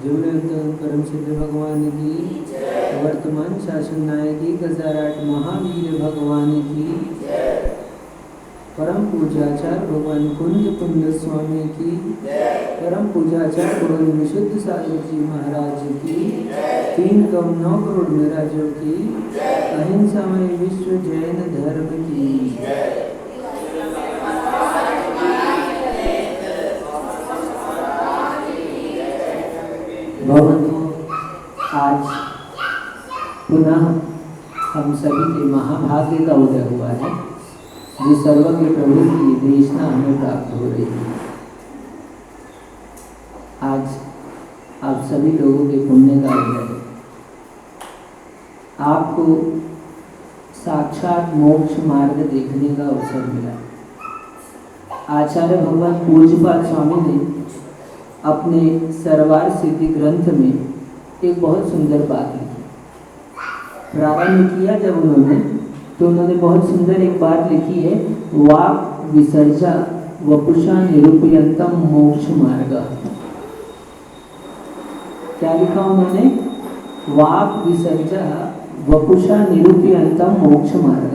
जीवनानंद परम सिद्ध भगवान की, वर्तमान शासन नायक 1008 महावीर भगवान की, परम पूजाचार्य भगवान कुंज कुंद स्वामी की, परम पूजाचार्य भगवान विशुद्ध सागर जी महाराज की, 3,9 करोड़ महाराजों की, अहिंसामय विश्व जैन धर्म की। भगवंतों, आज पुनः हम सभी के महाभाग्य का उदय हुआ है, जो सर्वज्ञ प्रभु की देशना हमें प्राप्त हो रही है। आज आप सभी लोगों के पुण्य का उदय है। आपको साक्षात मोक्ष मार्ग देखने का अवसर मिला। आचार्य भगवान पूज्यपाद स्वामी ने अपने सरवार सिद्धि ग्रंथ में एक बहुत सुंदर बात लिखी। प्रारंभ किया जब उन्होंने बहुत सुंदर एक बात लिखी है, वाक् विसर्जा वपुषा निरूपयन्तम मोक्ष मार्ग। क्या लिखा उन्होंने? वाक् विसर्जा वपुषा निरूपयन्तम मोक्ष मार्ग।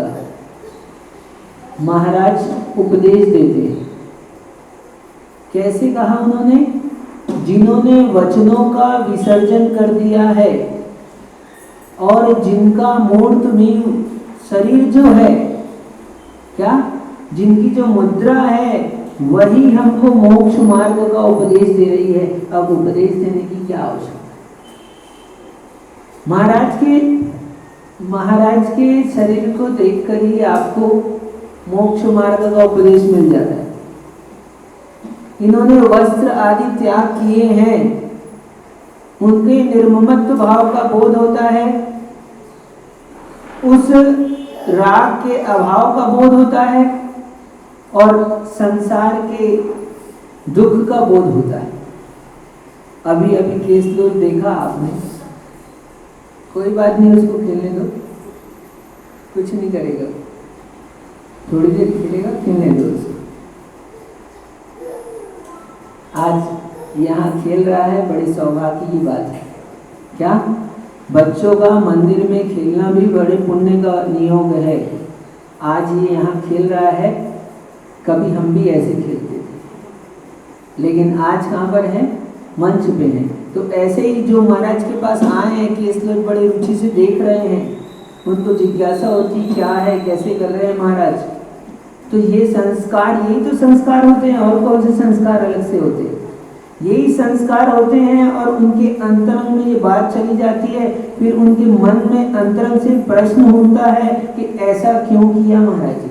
महाराज उपदेश देते हैं। कैसे कहा उन्होंने? जिन्होंने वचनों का विसर्जन कर दिया है और जिनका मूर्त में शरीर जो है, क्या जिनकी जो मुद्रा है, वही हमको मोक्ष मार्ग का उपदेश दे रही है। अब उपदेश देने की क्या आवश्यकता है? महाराज के शरीर को देखकर ही आपको मोक्ष मार्ग का उपदेश मिल जाता है। इन्होंने वस्त्र आदि त्याग किए हैं, उनके निर्ममत्व भाव का बोध होता है, उस राग के अभाव का बोध होता है और संसार के दुख का बोध होता है। अभी केस लोग देखा आपने, कोई बात नहीं, उसको खेलने दो, कुछ नहीं करेगा, थोड़ी देर खेलेगा, खेलने दो उसको। आज यहाँ खेल रहा है, बड़ी सौभाग्य की बात है। क्या बच्चों का मंदिर में खेलना भी बड़े पुण्य का नियोग है। आज ये यहाँ खेल रहा है, कभी हम भी ऐसे खेलते थे, लेकिन आज कहाँ पर है? मंच पे हैं। तो ऐसे ही जो महाराज के पास आए हैं कि इस लोग बड़े रुचि से देख रहे हैं, उनको जिज्ञासा होती क्या है, कैसे कर रहे हैं महाराज। तो ये संस्कार, यही तो संस्कार होते हैं, और कौन से संस्कार अलग से होते हैं? यही संस्कार होते हैं और उनके अंतरंग में ये बात चली जाती है। फिर उनके मन में अंतरंग से प्रश्न होता है कि ऐसा क्यों किया महाराज जी।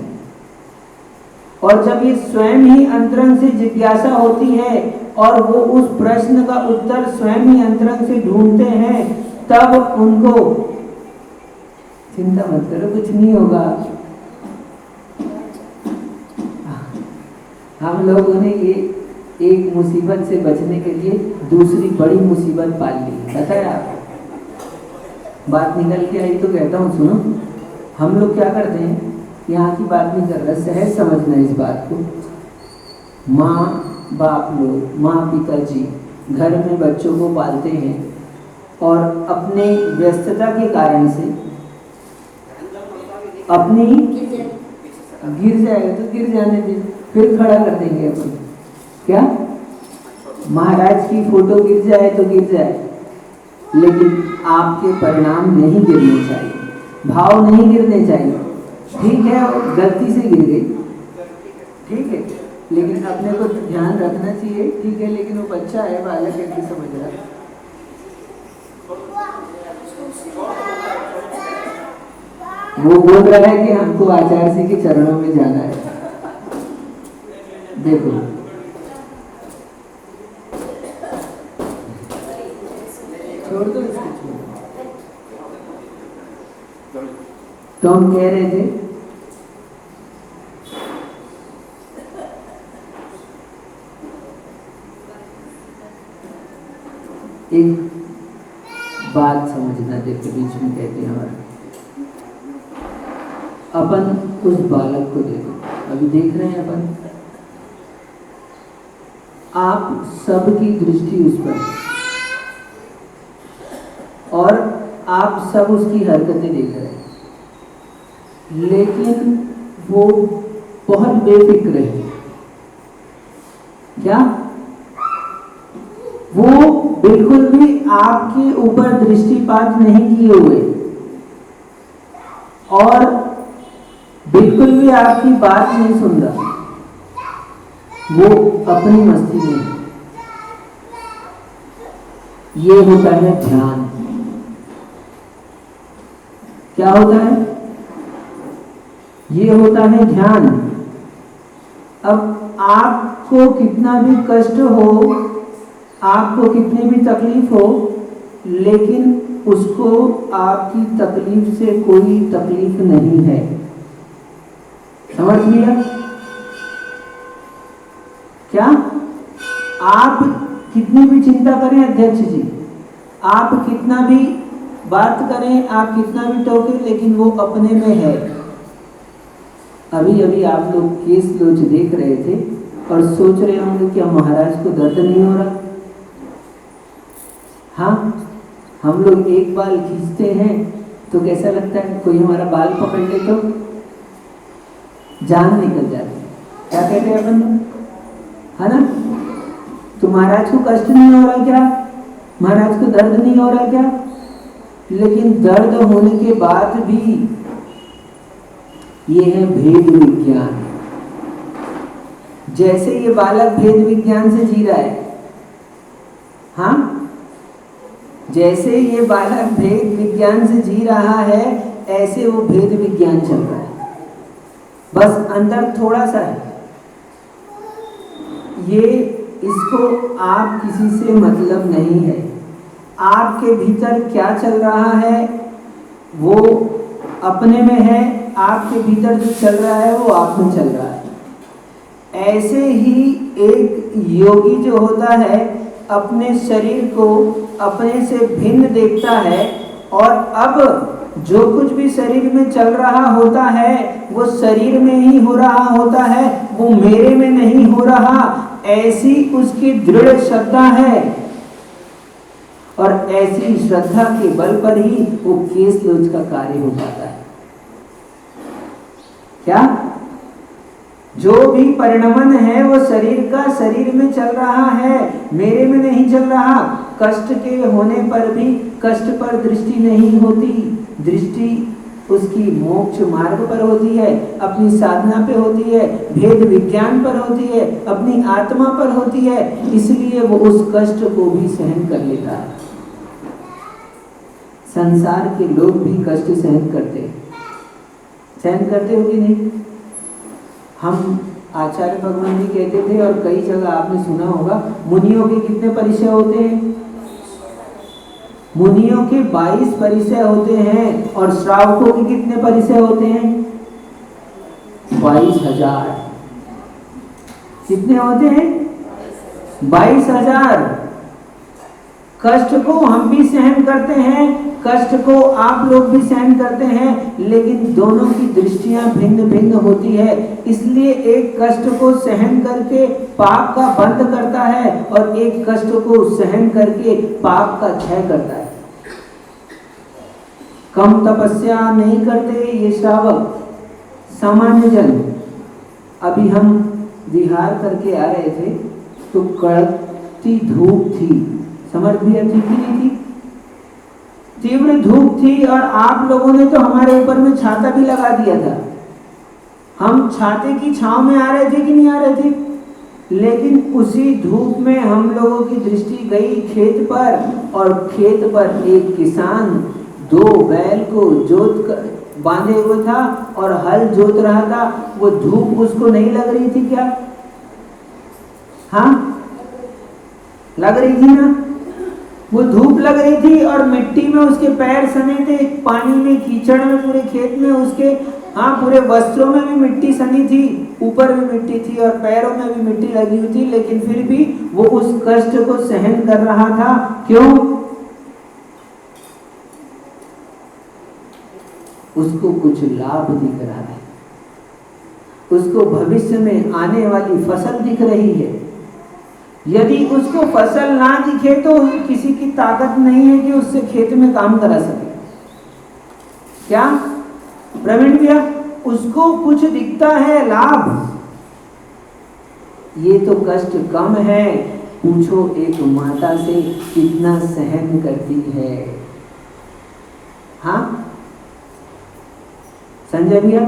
और जब ये स्वयं ही अंतरंग से जिज्ञासा होती है और वो उस प्रश्न का उत्तर स्वयं ही अंतरंग से ढूंढते हैं, तब उनको चिंता मत करो, कुछ नहीं होगा। हम लोगों ने ये एक मुसीबत से बचने के लिए दूसरी बड़ी मुसीबत पाल ली। पता है आपको? बात निकल के आई तो कहता हूँ, सुनो। हम लोग क्या करते हैं, यहाँ की बात नहीं कर रहे, सहज समझना इस बात को। माँ बाप लोग, माँ पिताजी घर में बच्चों को पालते हैं और अपने व्यस्तता के कारण से अपनी गिर जाएगा तो गिर जाने दे, फिर खड़ा कर देंगे अपन। क्या महाराज की फोटो गिर जाए तो गिर जाए, लेकिन आपके परिणाम नहीं गिरने चाहिए, भाव नहीं गिरने चाहिए। ठीक है, गलती से गिर गई, ठीक है, लेकिन अपने को ध्यान रखना चाहिए। ठीक है, लेकिन वो बच्चा है, बालक है, नहीं समझ रहा। वो बोल रहा है कि हमको आचार्य जी के चरणों में जाना है। देखो, छोड़ दो इसको, छोड़। तो हम कह रहे थे, एक बात समझना, देखो बीच में कहते हैं हमारा, अपन उस बालक को देखो, अभी देख रहे हैं अपन, आप सबकी दृष्टि उस पर, और आप सब उसकी हरकतें देख रहे हैं, लेकिन वो बहुत बेफिक्र है। क्या वो बिल्कुल भी आपके ऊपर दृष्टिपात नहीं किए हुए और बिल्कुल भी आपकी बात नहीं सुन रहा, वो अपनी मस्ती में है। ये होता है ध्यान। क्या होता है? ये होता है ध्यान। अब आपको कितना भी कष्ट हो, आपको कितनी भी तकलीफ हो, लेकिन उसको आपकी तकलीफ से कोई तकलीफ नहीं है। समझ लिया? क्या आप कितनी भी चिंता करें अध्यक्ष जी, आप कितना भी बात करें, आप कितना भी टोकें, लेकिन वो अपने में है। अभी अभी आप लोग केस लोच देख रहे थे और सोच रहे होंगे क्या महाराज को दर्द नहीं हो रहा? हाँ, हम लोग एक बाल खींचते हैं तो कैसा लगता है? कोई हमारा बाल पकड़ ले तो जान निकल जाती है। क्या कहते हैं अपन लोग, है ना? तो महाराज को कष्ट नहीं हो रहा क्या? महाराज को दर्द नहीं हो रहा क्या? लेकिन दर्द होने के बाद भी ये है भेद विज्ञान। जैसे ये बालक भेद विज्ञान से जी रहा है, हाँ, जैसे ये बालक भेद विज्ञान से जी रहा है, ऐसे वो भेद विज्ञान चल रहा है, बस अंदर थोड़ा सा है। ये इसको आप किसी से मतलब नहीं है। आपके भीतर क्या चल रहा है वो अपने में है, आपके भीतर जो चल रहा है वो आप में चल रहा है। ऐसे ही एक योगी जो होता है अपने शरीर को अपने से भिन्न देखता है, और अब जो कुछ भी शरीर में चल रहा होता है वो शरीर में ही हो रहा होता है, वो मेरे में नहीं हो रहा। ऐसी उसकी दृढ़ श्रद्धा है, और ऐसी श्रद्धा के बल पर ही वो केस लोच का कार्य हो पाता है। क्या? जो भी परिणमन है वो शरीर का शरीर में चल रहा है, मेरे में नहीं चल रहा। कष्ट के होने पर भी कष्ट पर दृष्टि नहीं होती, दृष्टि उसकी मोक्ष मार्ग पर होती है, अपनी साधना पे होती है, भेद विज्ञान पर होती है, अपनी आत्मा पर होती है। इसलिए वो उस कष्ट को भी सहन कर लेता है। संसार के लोग भी कष्ट सहन करते हैं, सहन करते हो कि नहीं? हम आचार्य भगवान जी कहते थे, और कई जगह आपने सुना होगा, मुनियों के कितने परिचय होते हैं? मुनियों के 22 परिचय होते हैं, और श्रावकों के कितने परिचय होते हैं? 22,000। कितने होते हैं? 22,000। कष्ट को हम भी सहन करते हैं, कष्ट को आप लोग भी सहन करते हैं, लेकिन दोनों की दृष्टियां भिन्न भिन्न होती है। इसलिए एक कष्ट को सहन करके पाप का बंध करता है, और एक कष्ट को सहन करके पाप का क्षय करता है। कम तपस्या नहीं करते ये श्रावक, सामान्य जन। अभी हम विहार करके आ रहे थे तो कड़कती धूप थी, समझ भी थी कि नहीं थी? तीव्र धूप थी, और आप लोगों ने तो हमारे ऊपर में छाता भी लगा दिया था। हम छाते की छांव में आ रहे थे कि नहीं आ रहे थे? लेकिन उसी धूप में हम लोगों की दृष्टि गई खेत पर, और खेत पर एक किसान 2 बैल को जोत कर बांधे हुए था और हल जोत रहा था। वो धूप उसको नहीं लग रही थी क्या? हाँ, लग रही थी ना? वो धूप लग रही थी, और मिट्टी में उसके पैर सने थे, पानी में, कीचड़ में, पूरे खेत में उसके, हाँ, पूरे वस्त्रों में भी मिट्टी सनी थी, ऊपर भी मिट्टी थी और पैरों में भी मिट्टी लगी हुई थी, लेकिन फिर भी वो उस कष्ट को सहन कर रहा था। क्यों? उसको कुछ लाभ दिख रहा है, उसको भविष्य में आने वाली फसल दिख रही है। यदि उसको फसल ना दिखे तो किसी की ताकत नहीं है कि उससे खेत में काम करा सके। क्या प्रवीण भैया, उसको कुछ दिखता है लाभ, ये तो कष्ट कम है। पूछो एक माता से कितना सहन करती है। हाँ संजय भैया,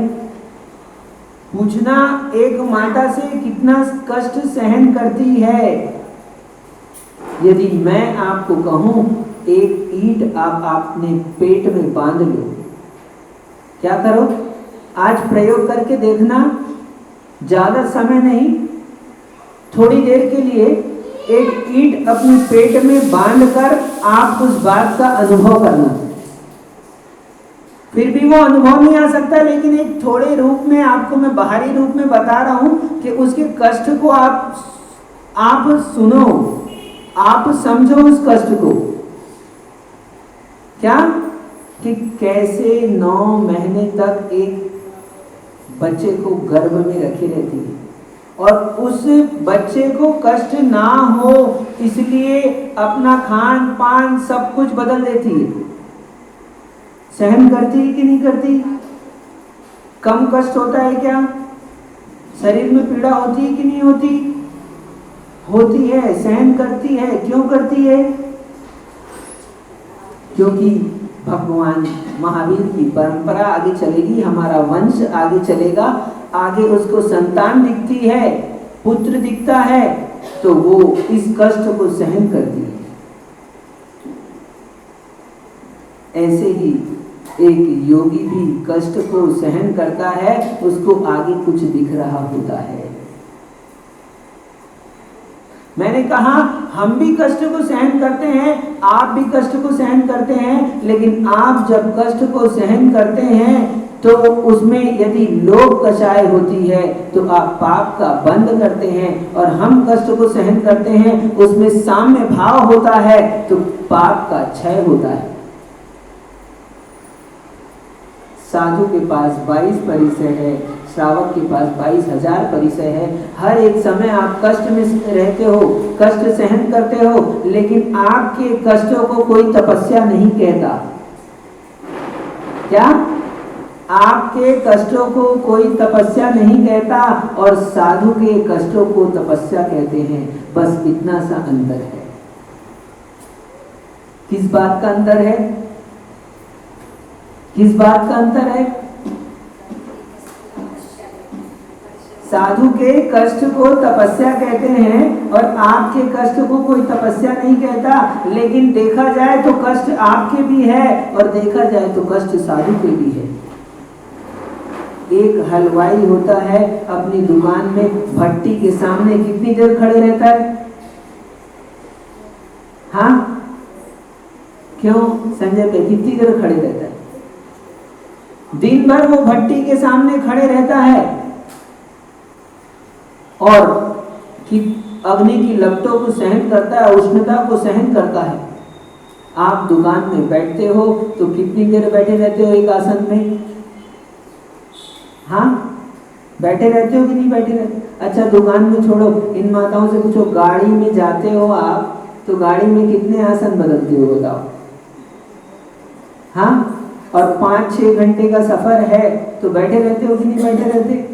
पूछना एक माता से कितना कष्ट सहन करती है। यदि मैं आपको कहूं एक ईंट आप अपने पेट में बांध लो, क्या करो? आज प्रयोग करके देखना, ज्यादा समय नहीं, थोड़ी देर के लिए एक ईंट अपने पेट में बांधकर आप उस बात का अनुभव करना। फिर भी वो अनुभव नहीं आ सकता, लेकिन एक थोड़े रूप में आपको मैं बाहरी रूप में बता रहा हूं कि उसके कष्ट को आप सुनो, आप समझो उस कष्ट को। क्या कि कैसे 9 महीने तक एक बच्चे को गर्भ में रखी रहती है और उस बच्चे को कष्ट ना हो इसलिए अपना खान पान सब कुछ बदल देती है। सहन करती है कि नहीं करती? कम कष्ट होता है क्या? शरीर में पीड़ा होती है कि नहीं होती? होती है, सहन करती है। क्यों करती है? क्योंकि भगवान महावीर की परंपरा आगे चलेगी, हमारा वंश आगे चलेगा, आगे उसको संतान दिखती है, पुत्र दिखता है, तो वो इस कष्ट को सहन करती है। ऐसे ही एक योगी भी कष्ट को सहन करता है, उसको आगे कुछ दिख रहा होता है। मैंने कहा हम भी कष्ट को सहन करते हैं, आप भी कष्ट को सहन करते हैं, लेकिन आप जब कष्ट को सहन करते हैं तो उसमें यदि लोभ कषाय होती है तो आप पाप का बंद करते हैं, और हम कष्ट को सहन करते हैं उसमें साम्य भाव होता है तो पाप का क्षय होता है। साधु के पास 22 परिचय है, श्रावक के पास 22,000 परिचय है। हर एक समय आप कष्ट में रहते हो, कष्ट सहन करते हो, लेकिन आपके कष्टों को कोई तपस्या नहीं कहता। क्या? आपके कष्टों को कोई तपस्या नहीं कहता और साधु के कष्टों को तपस्या कहते हैं। बस इतना सा अंतर है। किस बात का अंतर है? किस बात का अंतर है? साधु के कष्ट को तपस्या कहते हैं और आपके कष्ट को कोई तपस्या नहीं कहता, लेकिन देखा जाए तो कष्ट आपके भी है और देखा जाए तो कष्ट साधु के भी है। एक हलवाई होता है, अपनी दुकान में भट्टी के सामने कितनी देर खड़े रहता है? हाँ क्यों संजय पे कितनी देर खड़े रहता है? दिन भर वो भट्टी के सामने खड़े रहता है और कि अग्नि की लपटों को सहन करता है, उष्णता को सहन करता है। आप दुकान में बैठते हो तो कितनी देर बैठे रहते हो एक आसन में? हाँ बैठे रहते हो कि नहीं बैठे रहते? अच्छा दुकान में छोड़ो, इन माताओं से पूछो, गाड़ी में जाते हो आप तो गाड़ी में कितने आसन बदलते हो बताओ? हाँ, और 5-6 घंटे का सफर है तो बैठे रहते हो कि नहीं बैठे रहते?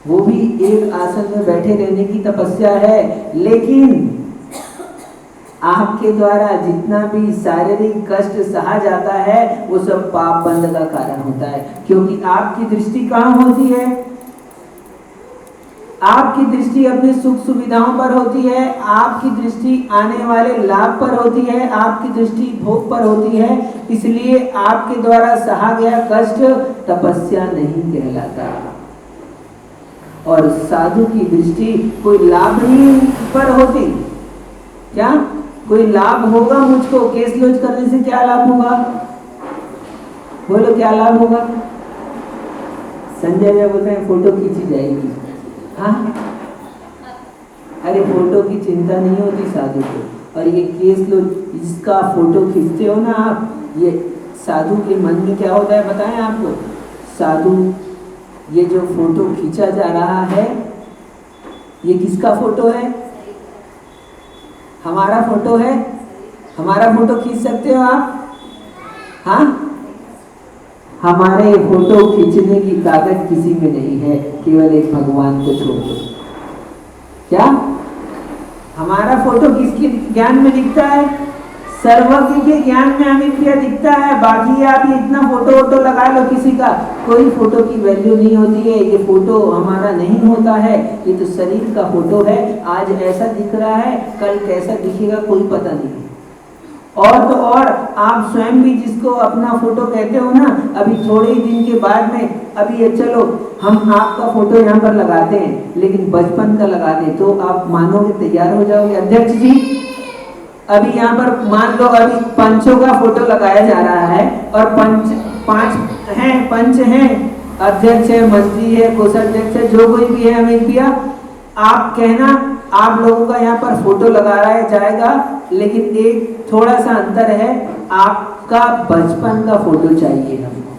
वो भी एक आसन में बैठे रहने की तपस्या है। लेकिन आपके द्वारा जितना भी शारीरिक कष्ट सहा जाता है वो सब पाप बंध का कारण होता है, क्योंकि आपकी दृष्टि कहाँ होती है? आपकी दृष्टि अपनी सुख सुविधाओं पर होती है, आपकी दृष्टि आने वाले लाभ पर होती है, आपकी दृष्टि भोग पर होती है। इसलिए आपके द्वारा सहा गया कष्ट तपस्या नहीं कहलाता। और साधु की दृष्टि कोई लाभ नहीं पर होती। क्या कोई लाभ होगा मुझको? केस लॉन्च करने से क्या लाभ होगा? बोलो क्या लाभ होगा? संजय भैया बोलते हैं फोटो खींची जाएगी। हाँ अरे फोटो की चिंता नहीं होती साधु को। और ये केस लो इसका फोटो खींचते हो ना आप, ये साधु के मन में क्या होता है बताएं आपको? साधु ये जो फोटो खींचा जा रहा है ये किसका फोटो है? हमारा फोटो है। हमारा फोटो खींच सकते हो आप? हाँ, हमारे फोटो खींचने की ताकत किसी में नहीं है, केवल एक भगवान को छोड़ दो। क्या हमारा फोटो किसके ज्ञान में दिखता है? सर्वज्ञ के ज्ञान में अमित प्रिय दिखता है। बाकी आप ये इतना फोटो वोटो लगा लो किसी का, कोई फोटो की वैल्यू नहीं होती है। ये फोटो हमारा नहीं होता है, ये तो शरीर का फोटो है। आज ऐसा दिख रहा है, कल कैसा दिखेगा कोई पता नहीं। और तो और आप स्वयं भी जिसको अपना फोटो कहते हो ना, अभी थोड़े ही दिन के बाद में, अभी ये चलो हम आपका फोटो यहाँ पर लगाते हैं, लेकिन बचपन का लगा दें तो आप मानोगे, तैयार हो जाओगे। अध्यक्ष जी, अभी यहाँ पर मान लो अभी पंचों का फोटो लगाया जा रहा है, और पंच हैं, अध्यक्ष है, मंत्री है, कोषाध्यक्ष है, जो कोई भी है अमित भैया, आप कहना आप लोगों का यहाँ पर फोटो लगाया जाएगा, लेकिन एक थोड़ा सा अंतर है, आपका बचपन का फोटो चाहिए हमको।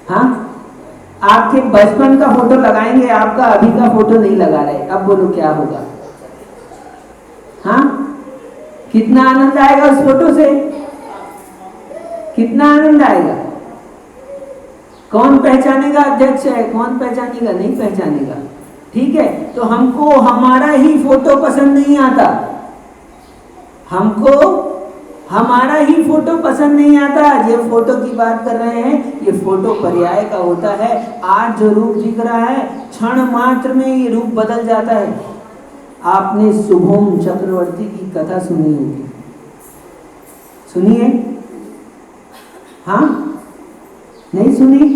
हाँ, आपके बचपन का फोटो लगाएंगे, आपका अभी का फोटो नहीं लगा रहे। अब बोलो क्या होगा? हाँ, कितना आनंद आएगा उस फोटो से? कितना आनंद आएगा? कौन पहचानेगा? अध्यक्ष है, कौन पहचानेगा? नहीं पहचानेगा। ठीक है, तो हमको हमारा ही फोटो पसंद नहीं आता, हमको हमारा ही फोटो पसंद नहीं आता। ये फोटो की बात कर रहे हैं, ये फोटो पर्याय का होता है। आज जो रूप दिख रहा है, क्षण मात्र में ये रूप बदल जाता है। आपने शुभम चक्रवर्ती की कथा सुनी होगी, सुनिए? हाँ, नहीं सुनी?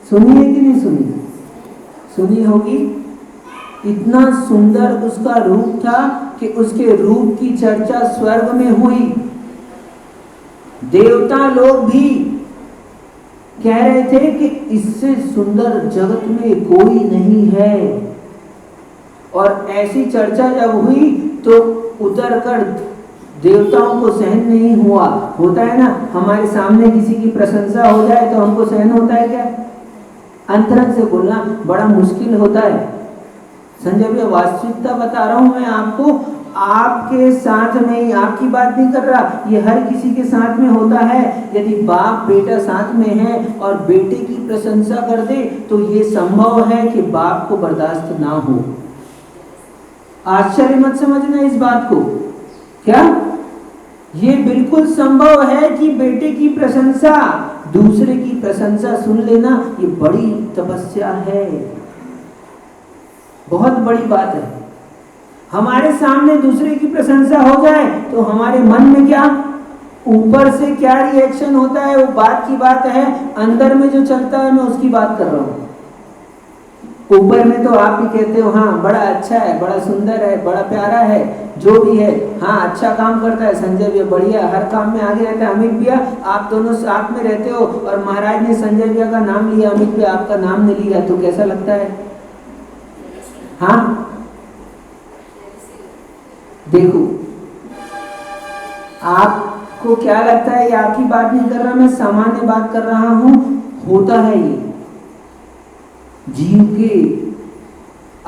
सुनी है कि नहीं सुनी? सुनी होगी। इतना सुंदर उसका रूप था कि उसके रूप की चर्चा स्वर्ग में हुई। देवता लोग भी कह रहे थे कि इससे सुंदर जगत में कोई नहीं है। और ऐसी चर्चा जब हुई तो उतरकर देवताओं को सहन नहीं हुआ। होता है ना, हमारे सामने किसी की प्रशंसा हो जाए तो हमको सहन होता है क्या? अंतरंग से बोलना बड़ा मुश्किल होता है। संजय भैया, वास्तविकता बता रहा हूं मैं आपको, आपके साथ में, आपकी बात नहीं कर रहा, ये हर किसी के साथ में होता है। यदि बाप बेटा साथ में है और बेटे की प्रशंसा कर दे तो ये संभव है कि बाप को बर्दाश्त ना हो। आश्चर्य मत समझना इस बात को। क्या ये बिल्कुल संभव है कि बेटे की प्रशंसा, दूसरे की प्रशंसा सुन लेना, ये बड़ी तपस्या है, बहुत बड़ी बात है। हमारे सामने दूसरे की प्रशंसा हो जाए तो हमारे मन में क्या, ऊपर से क्या रिएक्शन होता है वो बात की बात है, अंदर में जो चलता है मैं उसकी बात कर रहा हूँ। ऊपर में तो आप भी कहते हो हाँ बड़ा अच्छा है, बड़ा सुंदर है, बड़ा प्यारा है, जो भी है, हाँ अच्छा काम करता है, संजय भैया बढ़िया, हर काम में आगे रहता है। अमित भैया, आप दोनों साथ में रहते हो और महाराज ने संजय भैया का नाम लिया, अमित भैया आपका नाम नहीं लिया, तो कैसा लगता है? हाँ, देखो आपको क्या लगता है, ये आपकी बात नहीं कर रहा, मैं सामान्य बात कर रहा हूं। होता है ये जीव के,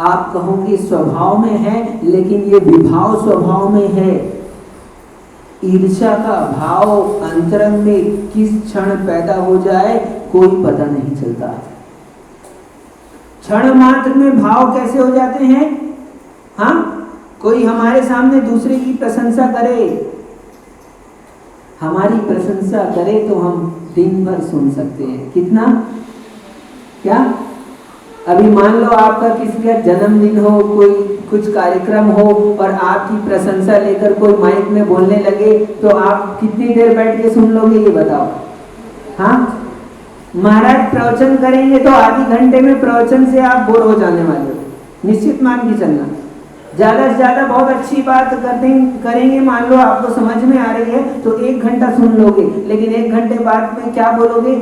आप कहोगे स्वभाव में है, लेकिन ये विभाव स्वभाव में है। ईर्ष्या का भाव अंतरंग में किस क्षण पैदा हो जाए कोई पता नहीं चलता। क्षण मात्र में भाव कैसे हो जाते हैं? हाँ, कोई हमारे सामने दूसरे की प्रशंसा करे, हमारी प्रशंसा करे तो हम दिन भर सुन सकते हैं। कितना? क्या? अभी मान लो आपका किसी का जन्मदिन हो, कोई कुछ कार्यक्रम हो और आपकी प्रशंसा लेकर कोई माइक में बोलने लगे तो आप कितनी देर बैठ के सुन लोगे, ये बताओ? हाँ, महाराज प्रवचन करेंगे तो आधे घंटे में प्रवचन से आप बोर हो जाने वाले हो, निश्चित मान के चलना। ज्यादा से ज्यादा बहुत अच्छी बात करेंगे, मान लो आपको समझ में आ रही है तो 1 घंटा सुन लोगे, लेकिन 1 घंटे बाद में क्या बोलोगे?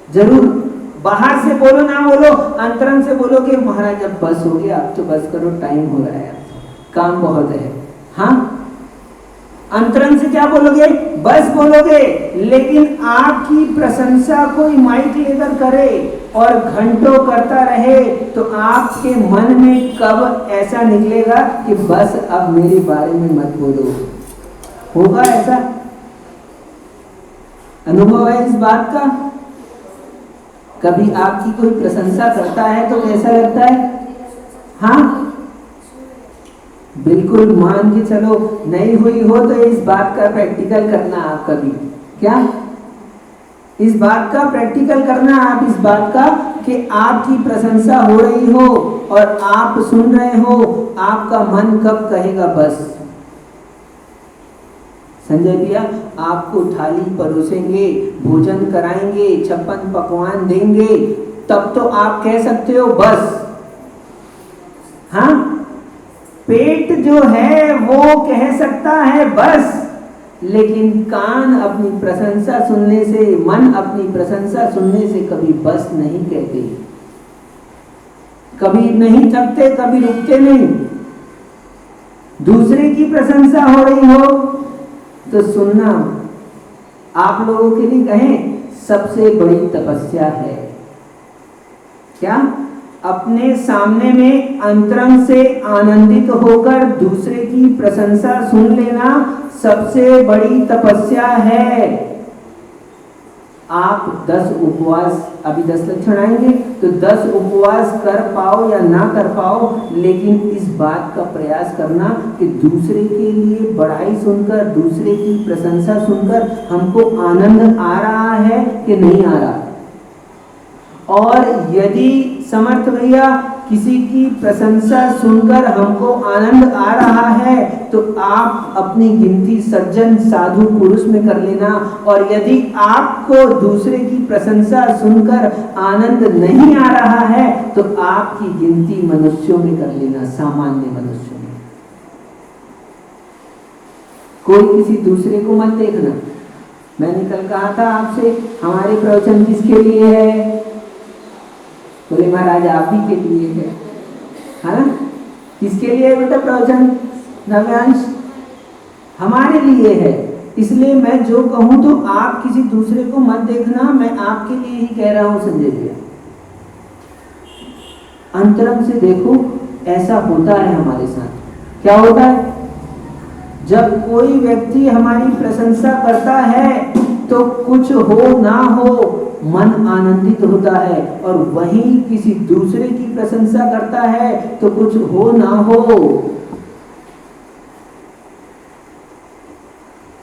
जरूर बाहर से बोलो ना बोलो, अंतरंग से बोलो कि महाराज अब बस हो गया, अब तो बस करो, टाइम हो रहा है, काम बहुत है। हाँ, अंतरंग से क्या बोलोगे? बस बोलोगे। लेकिन आपकी प्रशंसा कोई माइक लेकर करे और घंटों करता रहे तो आपके मन में कब ऐसा निकलेगा कि बस अब मेरे बारे में मत बोलो? होगा ऐसा? अनुभव है इस बात का? कभी आपकी कोई प्रशंसा करता है तो कैसा लगता है? हाँ, बिल्कुल मान के चलो नहीं हुई हो तो इस बात का प्रैक्टिकल करना आप कभी। क्या? इस बात का प्रैक्टिकल करना आप, इस बात का कि आपकी प्रशंसा हो रही हो और आप सुन रहे हो, आपका मन कब कहेगा बस? संजय भैया आपको थाली परोसेंगे, भोजन कराएंगे, 56 पकवान देंगे, तब तो आप कह सकते हो बस। हाँ, पेट जो है वो कह सकता है बस, लेकिन कान अपनी प्रशंसा सुनने से, मन अपनी प्रशंसा सुनने से कभी बस नहीं कहते, कभी नहीं थकते, कभी रुकते नहीं। दूसरे की प्रशंसा हो रही हो तो सुनना आप लोगों के लिए कहें सबसे बड़ी तपस्या है। क्या? अपने सामने में अंतरंग से आनंदित होकर दूसरे की प्रशंसा सुन लेना सबसे बड़ी तपस्या है। आप 10 उपवास, अभी 10 लक्षण आएंगे, तो 10 उपवास कर पाओ या ना कर पाओ, लेकिन इस बात का प्रयास करना कि दूसरे के लिए बड़ाई सुनकर, दूसरे की प्रशंसा सुनकर हमको आनंद आ रहा है कि नहीं आ रहा। और यदि समर्थ भैया किसी की प्रशंसा सुनकर हमको आनंद आ रहा है तो आप अपनी गिनती सज्जन साधु पुरुष में कर लेना, और यदि आपको दूसरे की प्रशंसा सुनकर आनंद नहीं आ रहा है तो आपकी गिनती मनुष्यों में कर लेना, सामान्य मनुष्यों में। कोई किसी दूसरे को मत देखना। मैंने कल कहा था आपसे हमारे प्रवचन किसके लिए है? बोले महाराज आप ही के लिए है ना? किसके लिए है बेटा प्रवचन? नव्यांश हमारे लिए है। इसलिए मैं जो कहूं तो आप किसी दूसरे को मत देखना, मैं आपके लिए ही कह रहा हूं संजय भैया। अंतरंग से देखो, ऐसा होता है हमारे साथ। क्या होता है? जब कोई व्यक्ति हमारी प्रशंसा करता है तो कुछ हो ना हो मन आनंदित होता है, और वहीं किसी दूसरे की प्रशंसा करता है तो कुछ हो ना हो,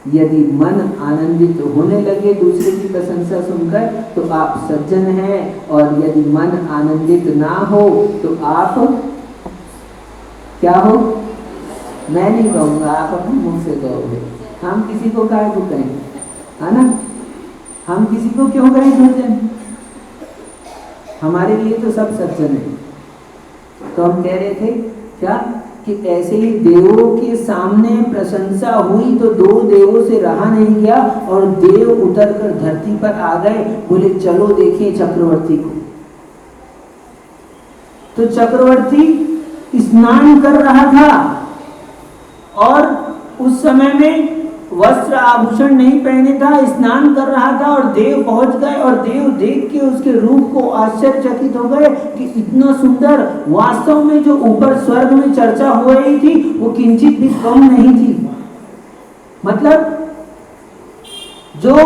यदि मन आनंदित होने लगे दूसरे की प्रशंसा सुनकर तो आप सज्जन हैं, और यदि मन आनंदित ना हो तो आप क्या हो? मैं नहीं कहूँगा, आप अपने मुंह से कहोगे। हम किसी को काहे को कहें, है ना? हम किसी को क्यों कहें सज्जन? हमारे लिए तो सब सज्जन है। तो हम कह रहे थे क्या कि ऐसे ही देवों के सामने प्रशंसा हुई तो 2 देवों से रहा नहीं गया, और देव उतर कर धरती पर आ गए, बोले चलो देखें चक्रवर्ती को। तो चक्रवर्ती स्नान कर रहा था और उस समय में वस्त्र आभूषण नहीं पहने था, स्नान कर रहा था, और देव पहुंच गए, और देव देख के उसके रूप को आश्चर्यचकित हो गए कि इतना सुंदर। वास्तव में जो ऊपर स्वर्ग में चर्चा हो रही थी वो किंचित भी कम नहीं थी। मतलब जो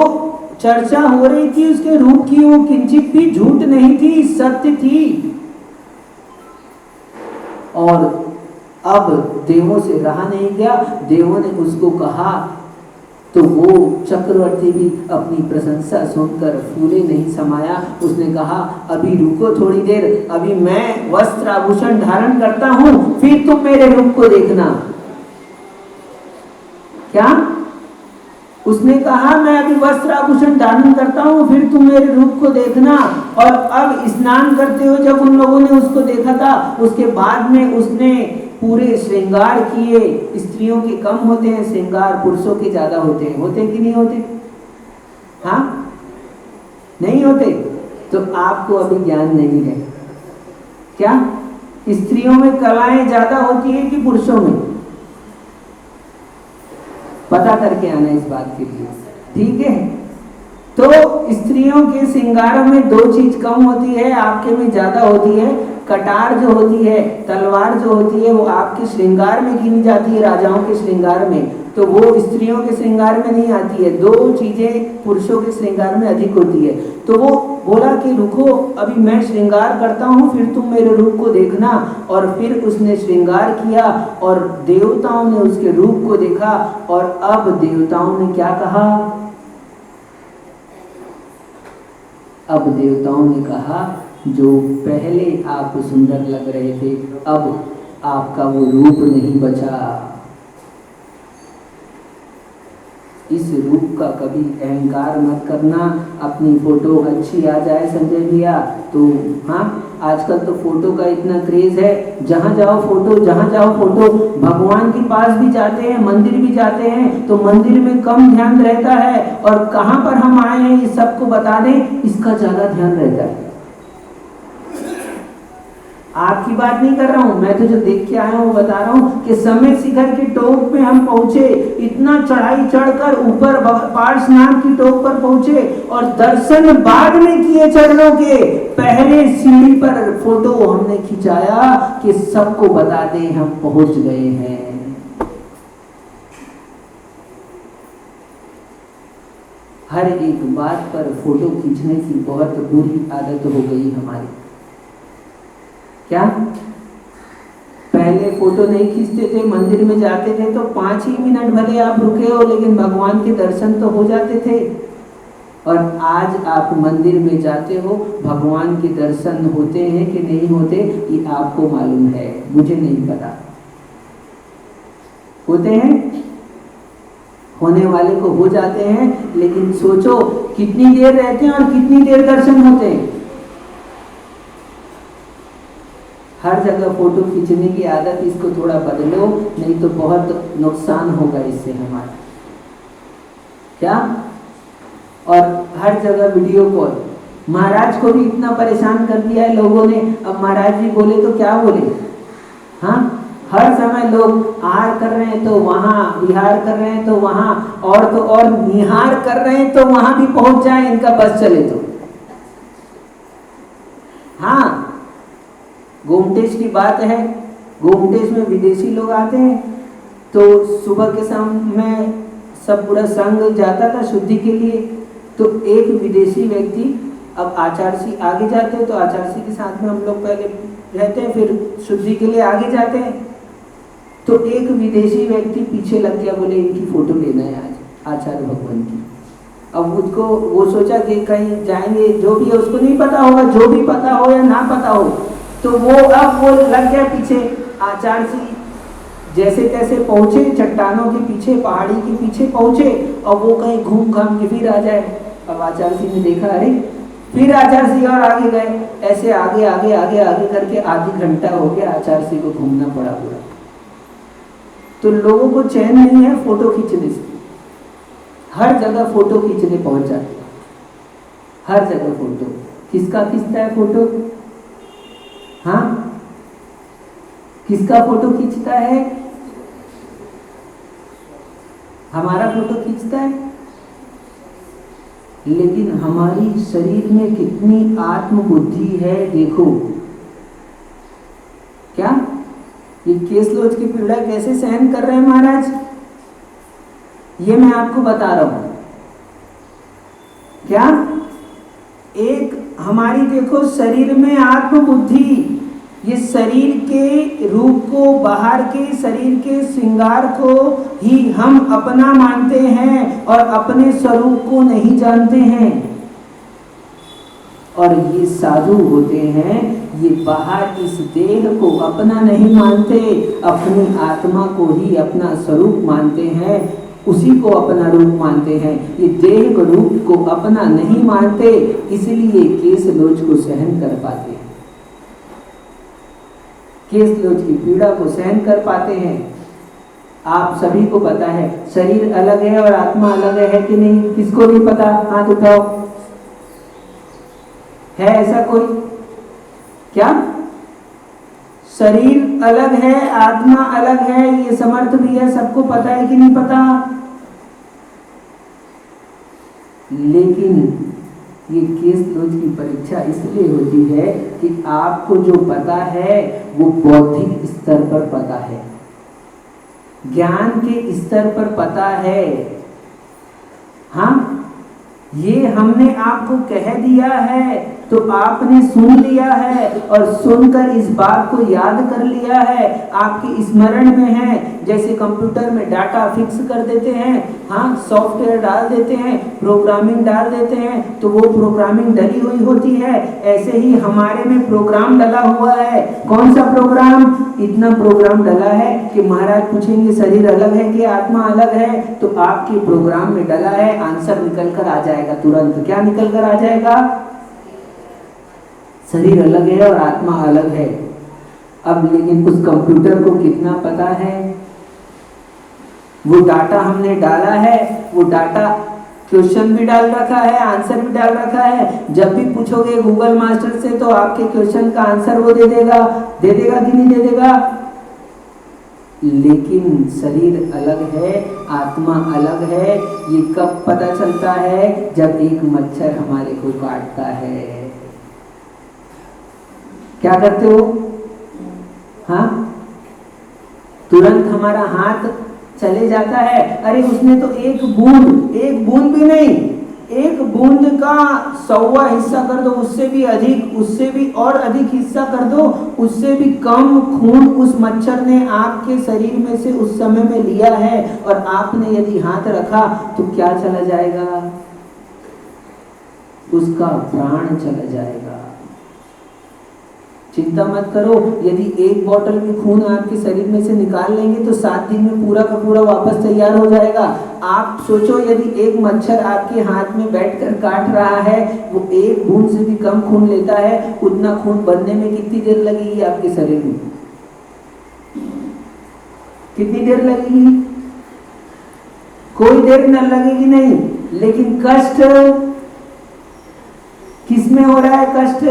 चर्चा हो रही थी उसके रूप की वो किंचित भी झूठ नहीं थी, सत्य थी। और अब देवों से रहा नहीं गया, देवों ने उसको कहा, तो वो चक्रवर्ती भी अपनी प्रशंसा सुनकर फूले नहीं समाया। उसने कहा अभी रुको थोड़ी देर, अभी मैं वस्त्र आभूषण धारण करता हूं, फिर तुम मेरे रूप को देखना। क्या? उसने कहा मैं अभी वस्त्र आभूषण धारण करता हूं, फिर तुम मेरे रूप को देखना। और अब स्नान करते हुए जब उन लोगों ने उसको देखा था, उसके बाद में उसने पूरे श्रृंगार किए। स्त्रियों के कम होते हैं श्रृंगार, पुरुषों के ज्यादा होते हैं। होते कि नहीं होते? हाँ, नहीं होते? तो आपको अभी ज्ञान नहीं है। क्या स्त्रियों में कलाएं ज्यादा होती है कि पुरुषों में? पता करके आना इस बात के लिए, ठीक है। तो स्त्रियों के श्रृंगारों में दो चीज कम होती है, आपके में ज्यादा होती है। कटार जो होती है, तलवार जो होती है, वो आपके श्रृंगार में गिनी जाती है, राजाओं के श्रृंगार में, तो वो स्त्रियों के श्रृंगार में नहीं आती है। दो चीजें पुरुषों के श्रृंगार में अधिक होती है। तो वो बोला कि रुको, अभी मैं श्रृंगार करता हूँ, फिर तुम मेरे रूप को देखना। और फिर उसने श्रृंगार किया और देवताओं ने उसके रूप को देखा। और अब देवताओं ने क्या कहा? अब देवताओं ने कहा, जो पहले आप सुंदर लग रहे थे, अब आपका वो रूप नहीं बचा। इस रूप का कभी अहंकार मत करना। अपनी फोटो अच्छी आ जाए संजय भैया तो, हाँ, आजकल तो फोटो का इतना क्रेज है, जहाँ जाओ फोटो, जहाँ जाओ फोटो। भगवान के पास भी जाते हैं, मंदिर भी जाते हैं, तो मंदिर में कम ध्यान रहता है, और कहाँ पर हम आए हैं इस सबको बता दें, इसका ज्यादा ध्यान रहता है। आपकी बात नहीं कर रहा हूं मैं, तो जो देख के आया हूं वो बता रहा हूं कि समेत शिखर की टोप पे हम पहुंचे, इतना चढ़ाई चढ़कर ऊपर पार्श्वनाथ की टोप पर पहुंचे, और दर्शन बाद में किए चरणों के। पहले सीढ़ी पर फोटो हमने खिंचाया कि सबको बता दें हम पहुंच गए हैं। हर एक बात पर फोटो खींचने की बहुत बुरी आदत हो गई हमारी। क्या पहले फोटो नहीं खींचते थे, मंदिर में जाते थे तो 5 ही मिनट भले आप रुके हो, लेकिन भगवान के दर्शन तो हो जाते थे। और आज आप मंदिर में जाते हो, भगवान के दर्शन होते हैं कि नहीं होते ये आपको मालूम है, मुझे नहीं पता। होते हैं, होने वाले को हो जाते हैं, लेकिन सोचो कितनी देर रहते हैं और कितनी देर दर्शन होते हैं। हर जगह फोटो खींचने की आदत, इसको थोड़ा बदलो, नहीं तो बहुत नुकसान होगा इससे हमारा। क्या? और हर जगह वीडियो कॉल, महाराज को भी इतना परेशान कर दिया है लोगों ने। अब महाराज जी बोले तो क्या बोले, हाँ, हर समय लोग आहार कर रहे हैं तो वहां, विहार कर रहे हैं तो वहां, और तो और निहार कर रहे हैं तो वहां भी पहुंच जाए, इनका बस चले तो। हाँ, गोमटेश की बात है, गोमटेश में विदेशी लोग आते हैं, तो सुबह के समय सब पूरा संघ जाता था शुद्धि के लिए। तो एक विदेशी व्यक्ति, अब आचार्य आगे जाते हैं तो आचार्य के साथ में हम लोग पहले रहते हैं, फिर शुद्धि के लिए आगे जाते हैं। तो एक विदेशी व्यक्ति पीछे लग गया, बोले इनकी फोटो लेना है आज आचार्य भगवान की। अब उसको वो सोचा कि कहीं जाएंगे, जो भी है उसको नहीं पता होगा, जो भी पता हो या ना पता हो, तो वो अब वो लग गया पीछे। आचार्य जी जैसे तैसे पहुंचे, चट्टानों के पीछे, पहाड़ी के पीछे पहुंचे, और वो कहीं घूम घाम के फिर आ जाए। अब आचार्य जी ने देखा, अरे, फिर आचार्य जी और आगे गए, ऐसे आगे आगे आगे आगे करके आधी घंटा हो गया, आचार्य जी को घूमना पड़ा पूरा। तो लोगों को चैन नहीं है फोटो खींचने से, हर जगह फोटो खींचने पहुंच जाते, हर जगह फोटो। किसका खींचता है फोटो? हाँ, किसका फोटो खींचता है? हमारा फोटो खींचता है, लेकिन हमारी शरीर में कितनी आत्मबुद्धि है देखो। क्या ये केस लोच की पीड़ा कैसे सहन कर रहे हैं महाराज, ये मैं आपको बता रहा हूं। क्या एक हमारी देखो शरीर में आत्मबुद्धि, ये शरीर के रूप को, बाहर के शरीर के श्रृंगार को ही हम अपना मानते हैं और अपने स्वरूप को नहीं जानते हैं। और ये साधु होते हैं, ये बाहर इस देह को अपना नहीं मानते, अपनी आत्मा को ही अपना स्वरूप मानते हैं, उसी को अपना रूप मानते हैं। ये देह को, रूप को अपना नहीं मानते, इसलिए केस लोच को सहन कर पाते हैं, केस लोच की पीड़ा को सहन कर पाते हैं। आप सभी को पता है शरीर अलग है और आत्मा अलग है कि नहीं? किसको नहीं पता? हाथ उठाओ। है ऐसा कोई? क्या शरीर अलग है, आत्मा अलग है, ये समर्थ भी है, सबको पता है कि नहीं पता? लेकिन ये केस लॉज की परीक्षा इसलिए होती है कि आपको जो पता है वो बौद्धिक स्तर पर पता है, ज्ञान के स्तर पर पता है। हाँ, ये हमने आपको कह दिया है तो आपने सुन लिया है और सुनकर इस बात को याद कर लिया है, आपके स्मरण में है। जैसे कंप्यूटर में डाटा फिक्स कर देते हैं, हाँ, सॉफ्टवेयर डाल देते हैं, प्रोग्रामिंग डाल देते हैं तो वो प्रोग्रामिंग डली हुई होती है। ऐसे ही हमारे में प्रोग्राम डला हुआ है। कौन सा प्रोग्राम? इतना प्रोग्राम डला है कि महाराज पूछेंगे शरीर अलग है कि आत्मा अलग है, तो आपके प्रोग्राम में डला है, आंसर निकल कर आ जाएगा तुरंत। क्या निकल कर आ जाएगा? शरीर अलग है और आत्मा अलग है। अब लेकिन उस कंप्यूटर को कितना पता है? वो डाटा हमने डाला है, वो डाटा क्वेश्चन भी डाल रखा है, आंसर भी डाल रखा है। जब भी पूछोगे गूगल मास्टर से तो आपके क्वेश्चन का आंसर वो दे देगा कि नहीं दे देगा? लेकिन शरीर अलग है, आत्मा अलग है। ये कब पता चलता है? जब एक मच्छर हमारे को काटता है। क्या करते हो? हाँ, तुरंत हमारा हाथ चले जाता है, अरे उसने तो एक बूंद भी नहीं, एक बूंद का 100वां हिस्सा कर दो, उससे भी अधिक, उससे भी और अधिक हिस्सा कर दो, उससे भी कम खून उस मच्छर ने आपके शरीर में से उस समय में लिया है और आपने यदि हाथ रखा तो क्या चला जाएगा? उसका प्राण चला जाएगा। चिंता मत करो, यदि एक बोतल में खून आपके शरीर में से निकाल लेंगे तो 7 दिन में पूरा का पूरा वापस तैयार हो जाएगा। आप सोचो, यदि एक मच्छर आपके हाथ में बैठकर काट रहा है, वो एक बूंद से भी कम खून लेता है, उतना खून बनने में कितनी देर लगेगी आपके शरीर में? कितनी देर लगेगी? कोई देर न लगेगी नहीं। लेकिन कष्ट किसमें हो रहा है? कष्ट,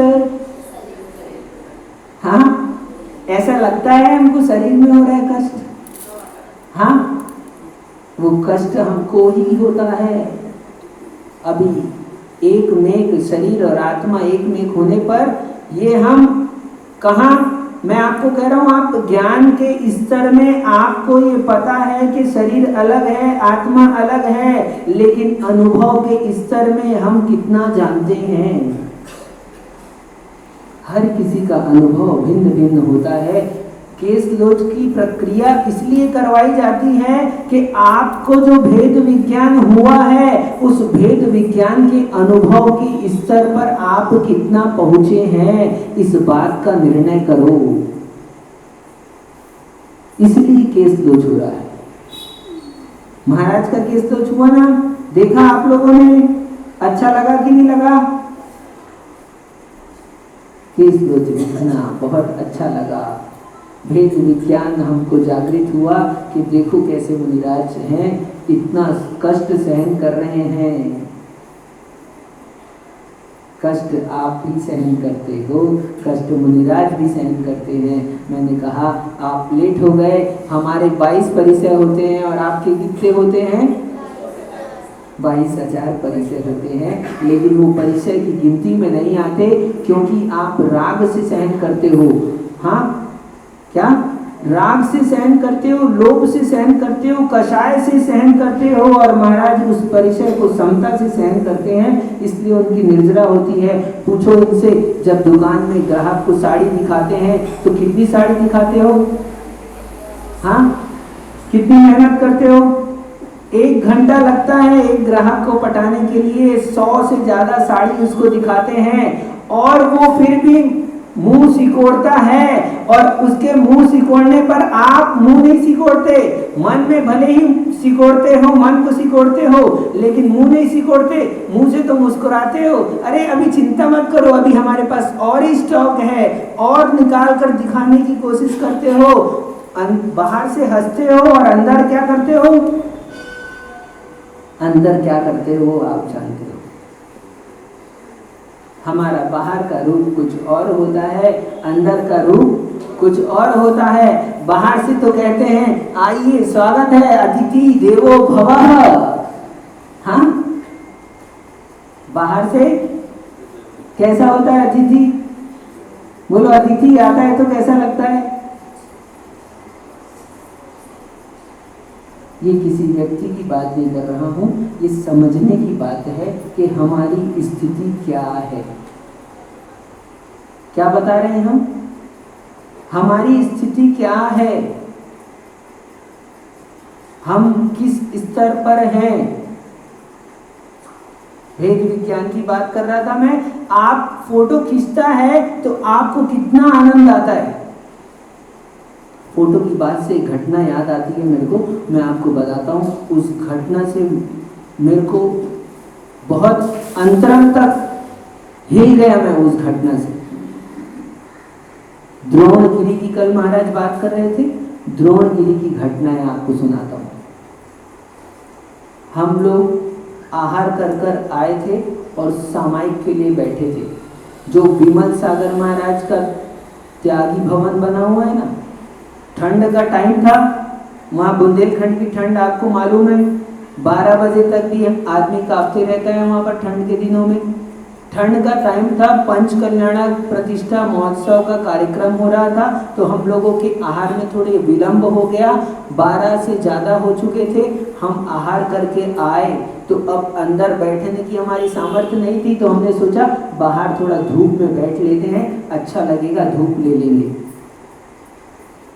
हाँ, ऐसा लगता है हमको शरीर में हो रहा है कष्ट। हाँ, वो कष्ट हमको ही होता है। अभी एक मेघ, शरीर और आत्मा एक मेघ होने पर ये हम कहाँ, मैं आपको कह रहा हूं, आप ज्ञान के स्तर में आपको ये पता है कि शरीर अलग है, आत्मा अलग है, लेकिन अनुभव के स्तर में हम कितना जानते हैं? हर किसी का अनुभव भिन्न भिन्न होता है। केस लॉज की प्रक्रिया इसलिए करवाई जाती है कि आपको जो भेद विज्ञान हुआ है, उस भेद विज्ञान के अनुभव के स्तर पर आप कितना पहुंचे हैं, इस बात का निर्णय करो। इसलिए केस लॉज हो रहा है। महाराज का केस लॉज हुआ ना, देखा आप लोगों ने? अच्छा लगा कि नहीं लगा? केस लॉज लिखना बहुत अच्छा लगा। भेद विज्ञान हमको जागृत हुआ कि देखो कैसे मुनिराज हैं, इतना कष्ट सहन कर रहे हैं। कष्ट आप भी सहन करते हो, कष्ट मुनिराज भी सहन करते हैं। मैंने कहा आप लेट हो गए, हमारे 22 परिचय होते हैं और आपके कितने होते हैं? 22,000 परिचय होते हैं, लेकिन वो परिचय की गिनती में नहीं आते, क्योंकि आप राग से सहन करते हो। हाँ, क्या राग से सहन करते हो, लोभ से सहन करते हो, कषाय से सहन करते हो, और महाराज उस परिचय को समता से सहन करते हैं, इसलिए उनकी निर्जरा होती है। पूछो इनसे, जब दुकान में ग्राहक को साड़ी दिखाते हैं तो कितनी साड़ी दिखाते हो? हाँ, कितनी मेहनत करते हो? 1 घंटा लगता है एक ग्राहक को पटाने के लिए, 100 से ज्यादा साड़ी उसको दिखाते हैं, और वो फिर भी मुंह सिकोड़ता है। और उसके मुंह सिकोड़ने पर आप मुंह नहीं सिकोड़ते, मन में भले ही सिकोड़ते हो, मन को सिकोड़ते हो, लेकिन मुंह नहीं सिकोड़ते, मुंह से तो मुस्कुराते हो। अरे अभी चिंता मत करो, अभी हमारे पास और ही स्टॉक है, और निकाल कर दिखाने की कोशिश करते हो। बाहर से हंसते हो और अंदर क्या करते हो? अंदर क्या करते हो आप जानते हो। हमारा बाहर का रूप कुछ और होता है, अंदर का रूप कुछ और होता है। बाहर से तो कहते हैं आइए स्वागत है, अतिथि देवो भवः। हाँ, बाहर से कैसा होता है अतिथि? बोलो, अतिथि आता है तो कैसा लगता है? ये किसी व्यक्ति की बात नहीं कर रहा हूं, ये समझने की बात है कि हमारी स्थिति क्या है। क्या बता रहे हैं हम? हमारी स्थिति क्या है, हम किस स्तर पर हैं। भेद विज्ञान की बात कर रहा था मैं। आप फोटो खींचता है तो आपको कितना आनंद आता है। फोटो की बात से एक घटना याद आती है मेरे को, मैं आपको बताता हूँ। उस घटना से मेरे को बहुत अंतरंग तक हिल गया मैं उस घटना से। द्रोणगिरी की कल महाराज बात कर रहे थे, द्रोणगिरी की घटनाएं आपको सुनाता हूँ। हम लोग आहार कर कर आए थे और सामायिक के लिए बैठे थे। जो विमल सागर महाराज का त्यागी भवन बना हुआ है ना, ठंड का टाइम था, वहाँ बुंदेलखंड की ठंड आपको मालूम है, 12 बजे तक भी आदमी कांपते रहता है वहाँ पर ठंड के दिनों में। ठंड का टाइम था, पंच कल्याणा प्रतिष्ठा महोत्सव का कार्यक्रम हो रहा था, तो हम लोगों के आहार में थोड़े विलंब हो गया, 12 से ज़्यादा हो चुके थे। हम आहार करके आए तो अब अंदर बैठने की हमारी सामर्थ्य नहीं थी, तो हमने सोचा बाहर थोड़ा धूप में बैठ लेते हैं, अच्छा लगेगा, धूप ले लेंगे।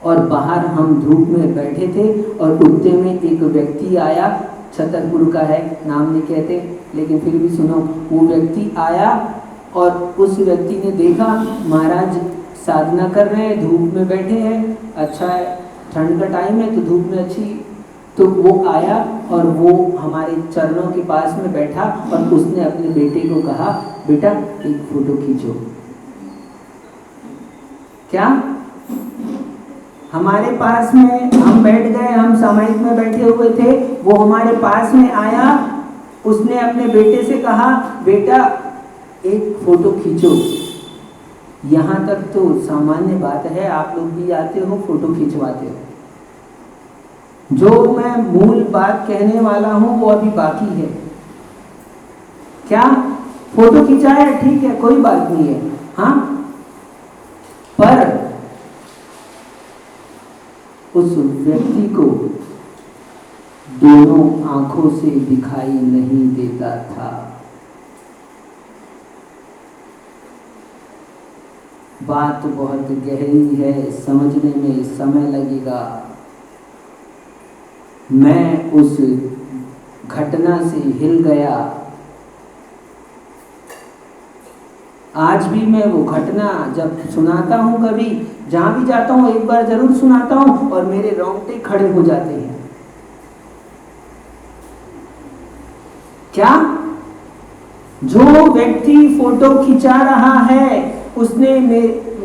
और बाहर हम धूप में बैठे थे और उतने में एक व्यक्ति आया, छतरपुर का है, नाम नहीं कहते लेकिन फिर भी सुनो। वो व्यक्ति आया और उस व्यक्ति ने देखा महाराज साधना कर रहे हैं, धूप में बैठे हैं, अच्छा है, ठंड का टाइम है तो धूप में अच्छी। तो वो आया और वो हमारे चरणों के पास में बैठा और उसने अपने बेटे को कहा, बेटा एक फोटो खींचो। क्या हमारे पास में हम बैठ गए, हम सामायिक में बैठे हुए थे, वो हमारे पास में आया, उसने अपने बेटे से कहा, बेटा एक फोटो खींचो। यहाँ तक तो सामान्य बात है, आप लोग भी आते हो, फोटो खिंचवाते हो। जो मैं मूल बात कहने वाला हूं वो अभी बाकी है। क्या फोटो खिंचाया, ठीक है, कोई बात नहीं है, हाँ, पर उस व्यक्ति को दोनों आंखों से दिखाई नहीं देता था। बात बहुत गहरी है, समझने में समय लगेगा। मैं उस घटना से हिल गया। आज भी मैं वो घटना जब सुनाता हूँ, कभी जहाँ भी जाता हूँ एक बार जरूर सुनाता हूँ और मेरे रोंगटे खड़े हो जाते हैं। क्या जो व्यक्ति फोटो खिंचा रहा है उसने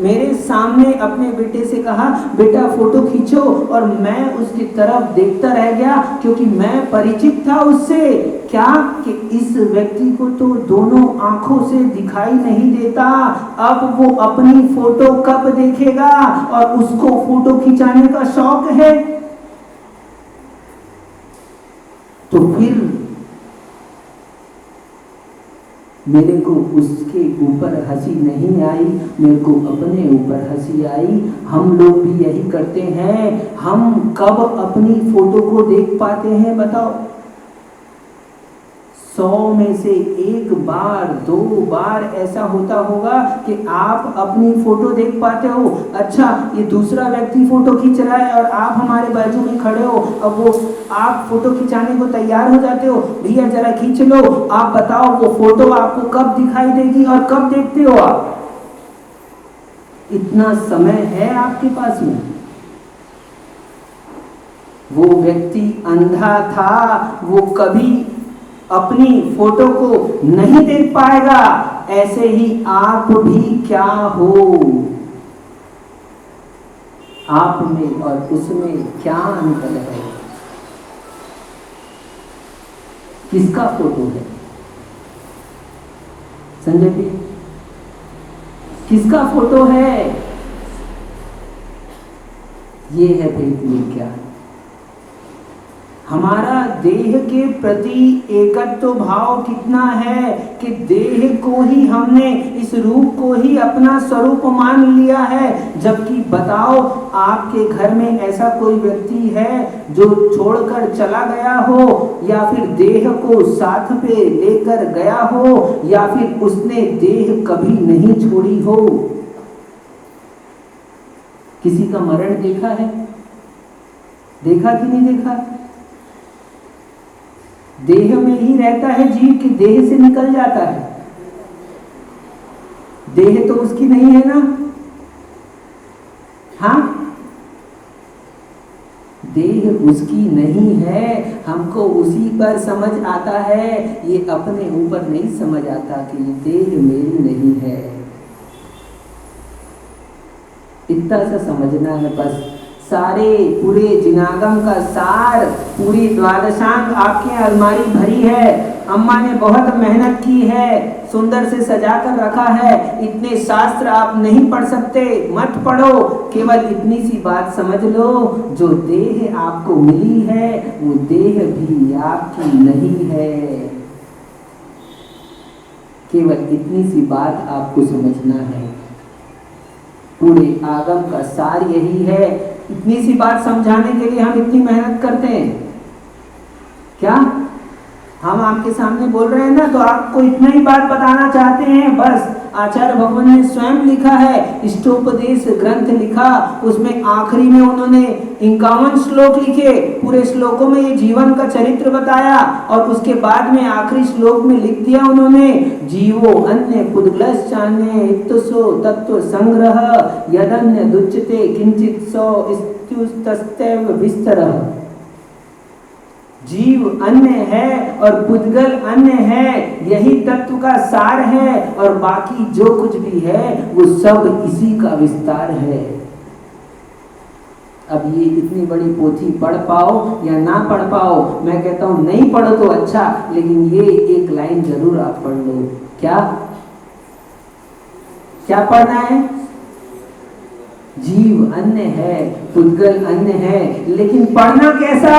मेरे सामने अपने बेटे से कहा, बेटा फोटो खींचो, और मैं उसकी तरफ देखता रह गया क्योंकि मैं परिचित था उससे। क्या कि इस व्यक्ति को तो दोनों आंखों से दिखाई नहीं देता, अब वो अपनी फोटो कब देखेगा, और उसको फोटो खिंचाने का शौक है। तो फिर मेरे को उसके ऊपर हंसी नहीं आई, मेरे को अपने ऊपर हंसी आई। हम लोग भी यही करते हैं, हम कब अपनी फोटो को देख पाते हैं बताओ? 100 में से 1 बार 2 बार ऐसा होता होगा कि आप अपनी फोटो देख पाते हो। अच्छा, ये दूसरा व्यक्ति फोटो खींच रहा है और आप हमारे बाजू में खड़े हो, अब वो आप फोटो खिंचाने को तैयार हो जाते हो, भैया जरा खींच लो, आप बताओ वो फोटो आपको कब दिखाई देगी और कब देखते हो आप? इतना समय है आपके पास में? वो व्यक्ति अंधा था, वो कभी अपनी फोटो को नहीं देख पाएगा। ऐसे ही आप भी क्या हो, आप में और उसमें क्या अंतर है? किसका फोटो है? संजय जी, किसका फोटो है? ये है भेद विज्ञान। हमारा देह के प्रति एकत्व भाव कितना है कि देह को ही हमने, इस रूप को ही अपना स्वरूप मान लिया है। जबकि बताओ, आपके घर में ऐसा कोई व्यक्ति है जो छोड़कर चला गया हो, या फिर देह को साथ पे लेकर गया हो, या फिर उसने देह कभी नहीं छोड़ी हो? किसी का मरण देखा है? देखा कि नहीं देखा? देह में ही रहता है जीव कि देह से निकल जाता है? देह तो उसकी नहीं है ना? हाँ, देह उसकी नहीं है। हमको उसी पर समझ आता है, ये अपने ऊपर नहीं समझ आता कि ये देह मेरी नहीं है। इतना सा समझना है बस। सारे पूरे जिनागम का सार, पूरी द्वादशांग आपकी अलमारी भरी है। अम्मा ने बहुत मेहनत की है, सुंदर से सजा कर रखा है। इतने शास्त्र आप नहीं पढ़ सकते, मत पढ़ो। केवल इतनी सी बात समझ लो, जो देह आपको मिली है वो देह भी आपकी नहीं है। केवल इतनी सी बात आपको समझना है। पूरे आगम का सार यही है। इतनी सी बात समझाने के लिए हम इतनी मेहनत करते हैं क्या? हम आपके सामने बोल रहे हैं ना, तो आपको इतना ही बात बताना चाहते हैं बस। आचार्य भगवान ने स्वयं लिखा है, इष्टोपदेश ग्रंथ लिखा, उसमें आखिरी में उन्होंने 51 श्लोक लिखे। पूरे श्लोकों में ये जीवन का चरित्र बताया, और उसके बाद में आखिरी श्लोक में लिख दिया उन्होंने, जीवो अन्य पुद्गलश्च चान्य इत्तसो तत्व संग्रह यदन्य दुच्यते किंचित सो इत्युस्तस्तैव विस्तरः। जीव अन्य है और पुद्गल अन्य है, यही तत्व का सार है, और बाकी जो कुछ भी है वो सब इसी का विस्तार है। अब ये इतनी बड़ी पोथी पढ़ पाओ या ना पढ़ पाओ, मैं कहता हूं नहीं पढ़ो तो अच्छा, लेकिन ये एक लाइन जरूर आप पढ़ लो। क्या क्या पढ़ना है? जीव अन्य है, पुद्गल अन्य है, लेकिन पढ़ना कैसा?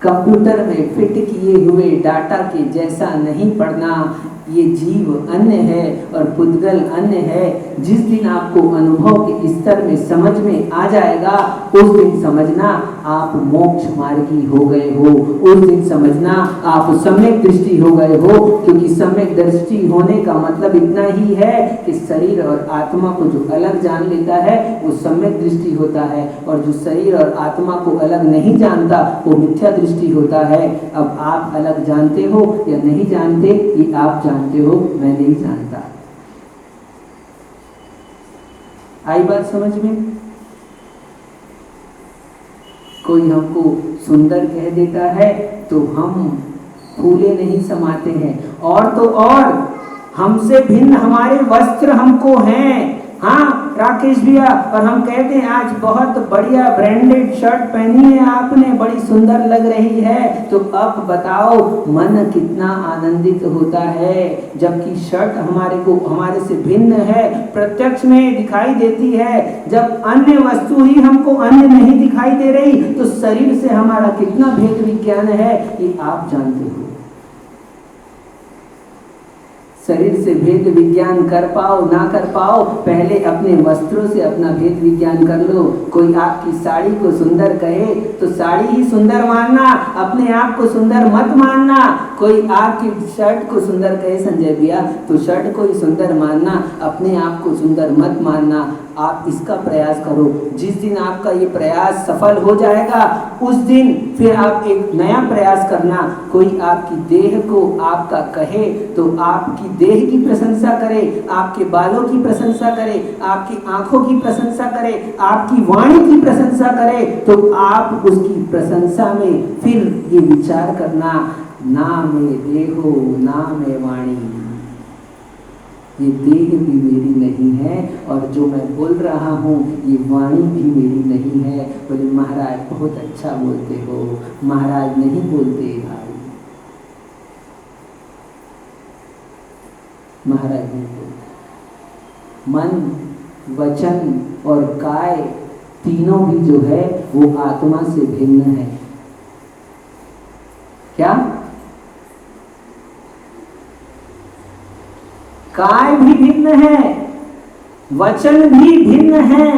कंप्यूटर में फिट किए हुए डाटा के जैसा नहीं पढ़ना। ये जीव अन्य है और पुद्गल अन्य है। जिस दिन आपको अनुभव के स्तर में समझ में आ जाएगा, उस दिन समझना आप मोक्ष मार्गी हो गए हो। उस दिन समझना आप सम्यक दृष्टि हो गए हो, क्योंकि सम्यक दृष्टि होने का मतलब इतना ही है कि शरीर और आत्मा को जो अलग जान लेता है वो सम्यक दृष्टि होता है, और जो शरीर और आत्मा को अलग नहीं जानता वो मिथ्या दृष्टि होता है। अब आप अलग जानते हो या नहीं जानते, ये आप जानते हो, मैं नहीं जानता। आई बात समझ में? कोई हमको सुंदर कह देता है तो हम फूले नहीं समाते हैं, और तो और हमसे भिन्न हमारे वस्त्र हमको हैं। हाँ राकेश भैया, और हम कहते हैं आज बहुत बढ़िया ब्रांडेड शर्ट पहनी है आपने, बड़ी सुंदर लग रही है। तो अब बताओ मन कितना आनंदित होता है, जबकि शर्ट हमारे से भिन्न है, प्रत्यक्ष में दिखाई देती है। जब अन्य वस्तु ही हमको अन्य नहीं दिखाई दे रही, तो शरीर से हमारा कितना भेद विज्ञान है, ये आप जानते हो। शरीर से भेद विज्ञान कर पाओ ना कर पाओ, पहले अपने वस्त्रों से अपना भेद विज्ञान कर लो। कोई आपकी साड़ी को सुंदर कहे तो साड़ी ही सुंदर मानना, अपने आप को सुंदर मत मानना। कोई आपकी शर्ट को सुंदर कहे संजय भैया, तो शर्ट को ही सुंदर मानना, अपने आप को सुंदर मत मानना। आप इसका प्रयास करो। जिस दिन आपका ये प्रयास सफल हो जाएगा, उस दिन फिर आप एक नया प्रयास करना। कोई आपकी देह को आपका कहे तो आपकी देह की प्रशंसा करे, आपके बालों की प्रशंसा करे, आपकी आंखों की प्रशंसा करे, आपकी वाणी की प्रशंसा करे, तो आप उसकी प्रशंसा में फिर ये विचार करना, ना मैं देहो ना मैं वाणी, ये देह भी मेरी नहीं है, और जो मैं बोल रहा हूँ ये वाणी भी मेरी नहीं है। बोले महाराज बहुत अच्छा बोलते हो। महाराज नहीं बोलते भाई, महाराज नहीं बोलते। मन, वचन और काय तीनों भी जो है वो आत्मा से भिन्न है। क्या? काय भी भिन्न है, वचन भी भिन्न है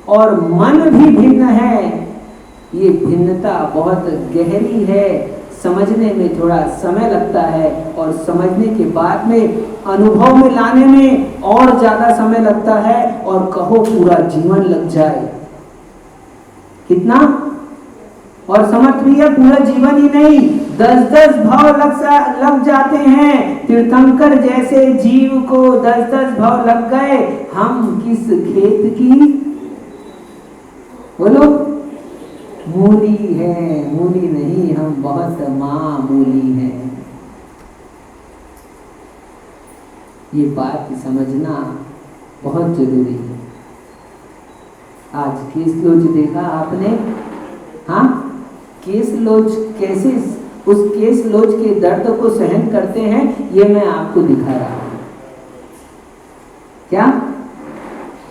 और मन भी भिन्न है। ये भिन्नता बहुत गहरी है, समझने में थोड़ा समय लगता है और समझने के बाद में अनुभव में लाने में और ज्यादा समय लगता है, और कहो पूरा जीवन लग जाए। कितना? और समझ भैया पूरा जीवन ही नहीं, 10-10 भाव लग जाते हैं। तीर्थंकर जैसे जीव को 10-10 भाव लग गए। हम किस खेत की बोलो मूली है, मूली नहीं, हम बहुत मामूली हैं। ये बात समझना बहुत जरूरी है। आज केस लोच देखा आपने? हाँ, केस लोच कैसे उस केस लोच के दर्द को सहन करते हैं, ये मैं आपको दिखा रहा हूं। क्या?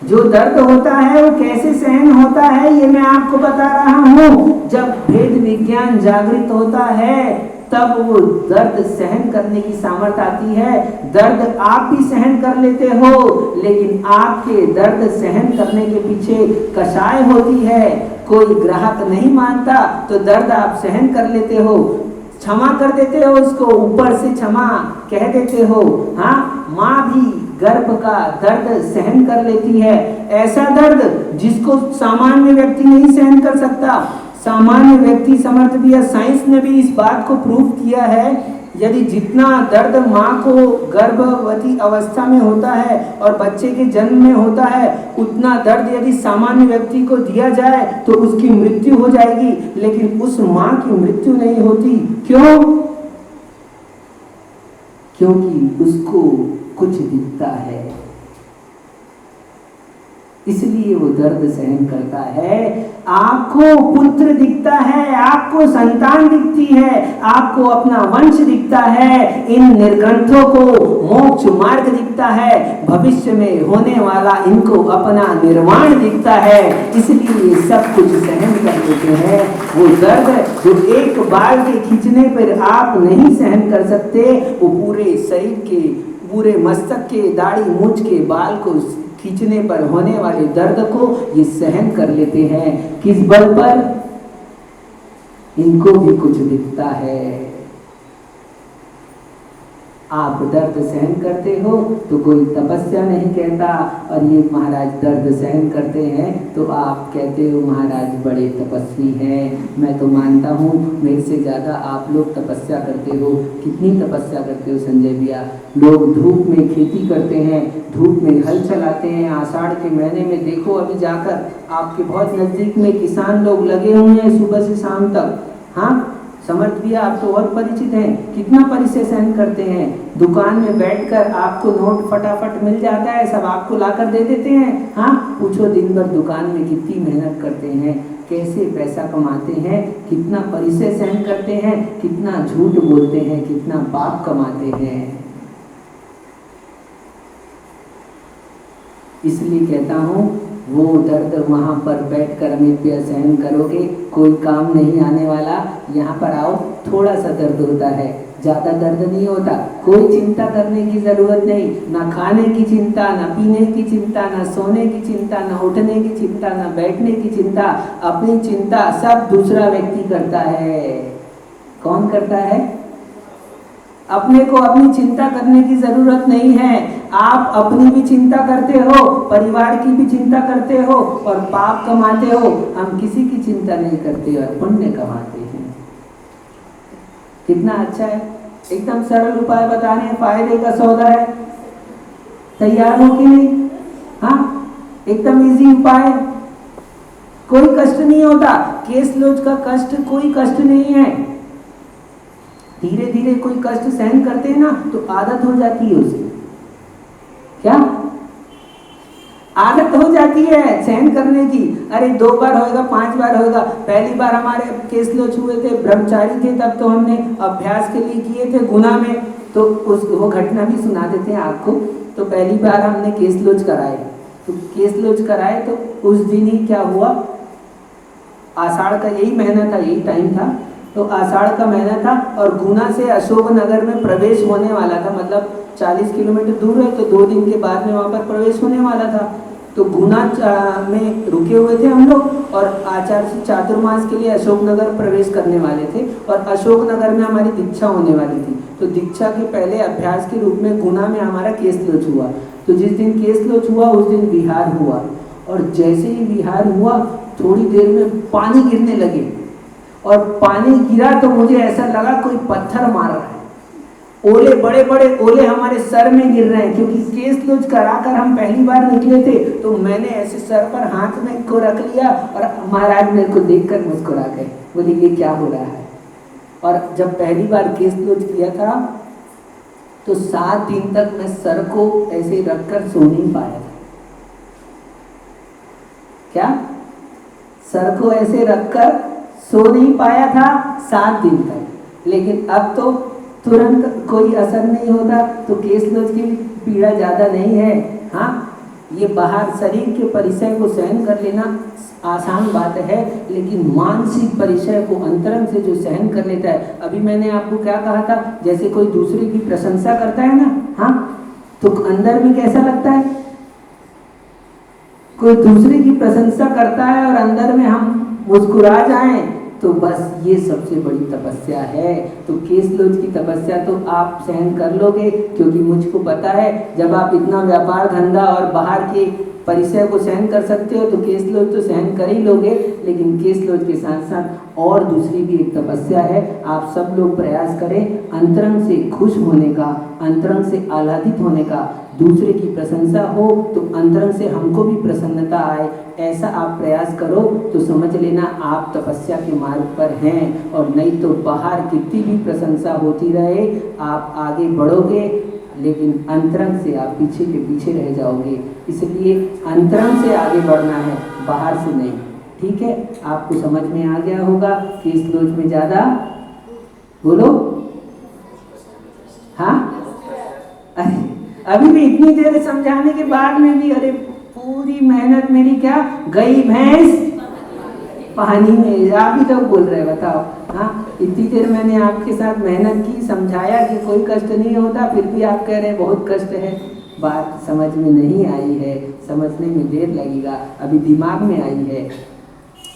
जो दर्द होता है वो कैसे सहन होता है, ये मैं आपको बता रहा हूं। जब भेद विज्ञान जागृत होता है तब वो दर्द सहन करने की सामर्थ्य आती है। दर्द आप भी सहन कर लेते हो, लेकिन आपके दर्द सहन करने के पीछे कषाय होती है। कोई ग्राहक नहीं मानता तो दर्द आप सहन कर लेते हो, क्षमा कर देते हो, उसको ऊपर से क्षमा कह देते हो। हाँ, माँ भी गर्भ का दर्द सहन कर लेती है, ऐसा दर्द जिसको सामान्य व्यक्ति नहीं सहन कर सकता। सामान्य व्यक्ति समर्थ भी है, साइंस ने भी इस बात को प्रूव किया है। यदि जितना दर्द माँ को गर्भवती अवस्था में होता है और बच्चे के जन्म में होता है, उतना दर्द यदि सामान्य व्यक्ति को दिया जाए तो उसकी मृत्यु हो जाएगी, लेकिन उस माँ की मृत्यु नहीं होती। क्यों? क्योंकि उसको कुछ दिखता है, इसलिए वो दर्द सहन करता है। आपको पुत्र दिखता है, आपको संतान दिखती है, आपको अपना वंश दिखता है, इन निर्ग्रंथों को मोक्ष मार्ग दिखता है, भविष्य में होने वाला इनको अपना निर्वाण दिखता है, इसलिए ये सब कुछ सहन कर लेते हैं। वो दर्द जो एक बाल के खींचने पर आप नहीं सहन कर सकते, वो पूरे शरीर के, पूरे मस्तक के, दाढ़ी मूंछ के बाल को खींचने पर होने वाले दर्द को ये सहन कर लेते हैं। किस बल पर? इनको भी कुछ दिखता है। आप दर्द सहन करते हो तो कोई तपस्या नहीं कहता, और ये महाराज दर्द सहन करते हैं तो आप कहते हो महाराज बड़े तपस्वी हैं। मैं तो मानता हूँ मेरे से ज़्यादा आप लोग तपस्या करते हो। कितनी तपस्या करते हो संजय भैया? लोग धूप में खेती करते हैं, धूप में हल चलाते हैं, आषाढ़ के महीने में देखो अभी जाकर आपके बहुत नज़दीक में किसान लोग लगे हुए हैं सुबह से शाम तक। हाँ, समर्थ भैया आप तो बहुत परिचित हैं, कितना परिश्रम सहन करते हैं। दुकान में बैठकर आपको नोट फटाफट मिल जाता है, सब आपको लाकर दे देते हैं। हाँ, पूछो दिन भर दुकान में कितनी मेहनत करते हैं, कैसे पैसा कमाते हैं, कितना परिश्रम सहन करते हैं, कितना झूठ बोलते हैं, कितना पाप कमाते हैं। इसलिए कहता हूँ वो दर्द वहाँ पर बैठकर अमित सहन करोगे, कोई काम नहीं आने वाला। यहाँ पर आओ, थोड़ा सा दर्द होता है, ज़्यादा दर्द नहीं होता। कोई चिंता करने की ज़रूरत नहीं, ना खाने की चिंता, ना पीने की चिंता, ना सोने की चिंता, ना उठने की चिंता, ना बैठने की चिंता। अपनी चिंता सब दूसरा व्यक्ति करता है। कौन करता है? अपने को अपनी चिंता करने की जरूरत नहीं है। आप अपनी भी चिंता करते हो, परिवार की भी चिंता करते हो और पाप कमाते हो। हम किसी की चिंता नहीं करते और पुण्य कमाते हैं। कितना अच्छा है, एकदम सरल उपाय बता रहे हैं, फायदे का सौदा है। तैयार हो कि नहीं? हाँ, एकदम इजी उपाय, कोई कष्ट नहीं होता। केस लोच का कष्ट कोई कष्ट नहीं है। धीरे धीरे कोई कष्ट सहन करते हैं ना तो आदत हो जाती है उसकी। क्या आदत हो जाती है सहन करने की? अरे 2 बार होएगा, 5 बार होएगा। पहली बार हमारे केस लोच हुए थे, ब्रह्मचारी थे, तब तो हमने अभ्यास के लिए किए थे गुना में, तो वो घटना भी सुना देते हैं आपको। तो पहली बार हमने केस लोच कराए, तो केस लोच कराए तो उस दिन ही क्या हुआ, आषाढ़ का यही महीना था, यही टाइम था, तो आषाढ़ का महीना था और गुना से अशोकनगर में प्रवेश होने वाला था, मतलब 40 किलोमीटर दूर है, तो 2 दिन के बाद में वहाँ पर प्रवेश होने वाला था। तो गुना में रुके हुए थे हम लोग और आचार्य चातुर्मास के लिए अशोकनगर प्रवेश करने वाले थे और अशोकनगर में हमारी दीक्षा होने वाली थी। तो दीक्षा के पहले अभ्यास के रूप में गुना में हमारा केस लोच हुआ। तो जिस दिन केस लोच हुआ उस दिन विहार हुआ और जैसे ही विहार हुआ थोड़ी देर में पानी गिरने लगे और पानी गिरा तो मुझे ऐसा लगा कोई पत्थर मार रहा है। ओले, बड़े बड़े ओले हमारे सर में गिर रहे हैं, क्योंकि केस लोच कराकर हम पहली बार निकले थे। तो मैंने ऐसे सर पर हाथ में को रख लिया और महाराज मेरे को देखकर मुस्कुरा गए, बोले ये क्या हो रहा है। और जब पहली बार केस लोच किया था तो 7 दिन तक मैं सर को ऐसे रखकर सो नहीं पाया था। क्या? सर को ऐसे रखकर सो नहीं पाया था 7 दिन तक। लेकिन अब तो तुरंत कोई असर नहीं होता, तो केस लोच की पीड़ा ज़्यादा नहीं है। हाँ, ये बाहर शरीर के परिचय को सहन कर लेना आसान बात है, लेकिन मानसिक परिचय को अंतरंग से जो सहन कर लेता है, अभी मैंने आपको क्या कहा था, जैसे कोई दूसरे की प्रशंसा करता है ना, हाँ, तो अंदर में कैसा लगता है, कोई दूसरे की प्रशंसा करता है और अंदर में हम मुस्कुरा जाएं, तो बस ये सबसे बड़ी तपस्या है। तो केस लोच की तपस्या तो आप सहन कर लोगे, क्योंकि मुझको पता है जब आप इतना व्यापार धंधा और बाहर के परिचय को सहन कर सकते हो तो केस लोच तो सहन कर ही लोगे। लेकिन केस लोच के साथ साथ और दूसरी भी एक तपस्या है। आप सब लोग प्रयास करें अंतरंग से खुश होने का, अंतरंग से आह्लादित होने का। दूसरे की प्रशंसा हो तो अंतरंग से हमको भी प्रसन्नता आए, ऐसा आप प्रयास करो तो समझ लेना आप तपस्या के मार्ग पर हैं। और नहीं तो बाहर कितनी भी प्रशंसा होती रहे, आप आगे बढ़ोगे लेकिन अंतरंग से आप पीछे के पीछे रह जाओगे। इसलिए अंतरंग से आगे बढ़ना है, बाहर से नहीं। ठीक है, आपको समझ में आ गया होगा। केस लोच में ज़्यादा बोलो, हाँ, अरे अभी भी इतनी देर समझाने के बाद में भी, अरे पूरी मेहनत मेरी क्या गई भैंस पानी में, आप ही तो बोल रहे, बताओ। हाँ, इतनी देर मैंने आपके साथ मेहनत की, समझाया कि कोई कष्ट नहीं होता, फिर भी आप कह रहे हैं बहुत कष्ट है। बात समझ में नहीं आई है, समझने में देर लगेगा, अभी दिमाग में आई है।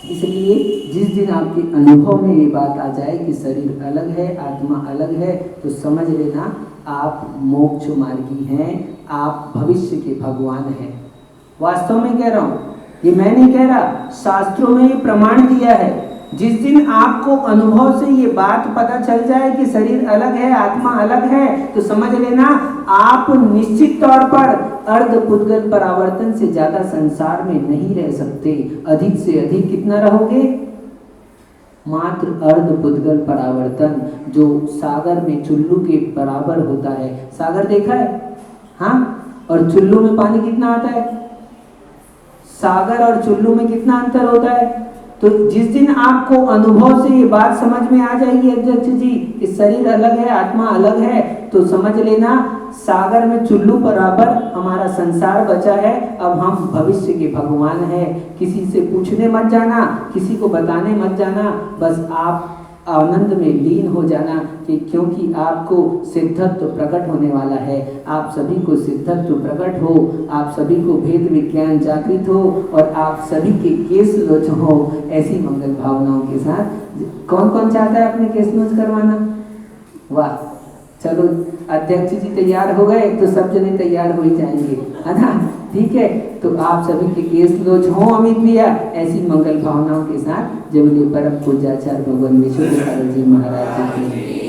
इसलिए जिस दिन आपके अनुभव में ये बात आ जाए कि शरीर अलग है, आत्मा अलग है, तो समझ लेना आप मोक्ष मार्गी हैं, आप भविष्य के भगवान हैं। वास्तव में कह रहा हूँ, ये मैं नहीं कह रहा, शास्त्रों में ये प्रमाण दिया है। जिस दिन आपको अनुभव से ये बात पता चल जाए कि शरीर अलग है, आत्मा अलग है, तो समझ लेना आप निश्चित तौर पर अर्ध पुद्गल परावर्तन से ज्यादा संसार में नहीं रह सकते। अधिक से अधिक कितना रहोगे? मात्र अर्ध पुद्गल परावर्तन, जो सागर में चुल्लू के बराबर होता है। सागर देखा है? हाँ, और चुल्लू में पानी कितना आता है? सागर और चुल्लू में कितना अंतर होता है? तो जिस दिन आपको अनुभव से ये बात समझ में आ जाएगी अध्यक्ष जी कि शरीर अलग है, आत्मा अलग है, तो समझ लेना सागर में चुल्लू बराबर हमारा संसार बचा है। अब हम भविष्य के भगवान हैं। किसी से पूछने मत जाना, किसी को बताने मत जाना, बस आप आनंद में लीन हो जाना कि क्योंकि आपको सिद्धत्व प्रकट होने वाला है। आप सभी को सिद्धत्व प्रकट हो, आप सभी को भेद विज्ञान जागृत हो और आप सभी के केस लोच हो। ऐसी मंगल भावनाओं के साथ कौन कौन चाहता है अपने केस लोच करवाना? वाह, चलो अध्यक्ष जी तैयार हो गए तो सब जने तैयार हो ही जाएंगे, है ना? ठीक है, तो आप सभी के केस लोच हो अमित भैया। ऐसी मंगल भावनाओं के साथ जब परम पूज्याचार्य भगवान विश्वेश्वर जी महाराज जी के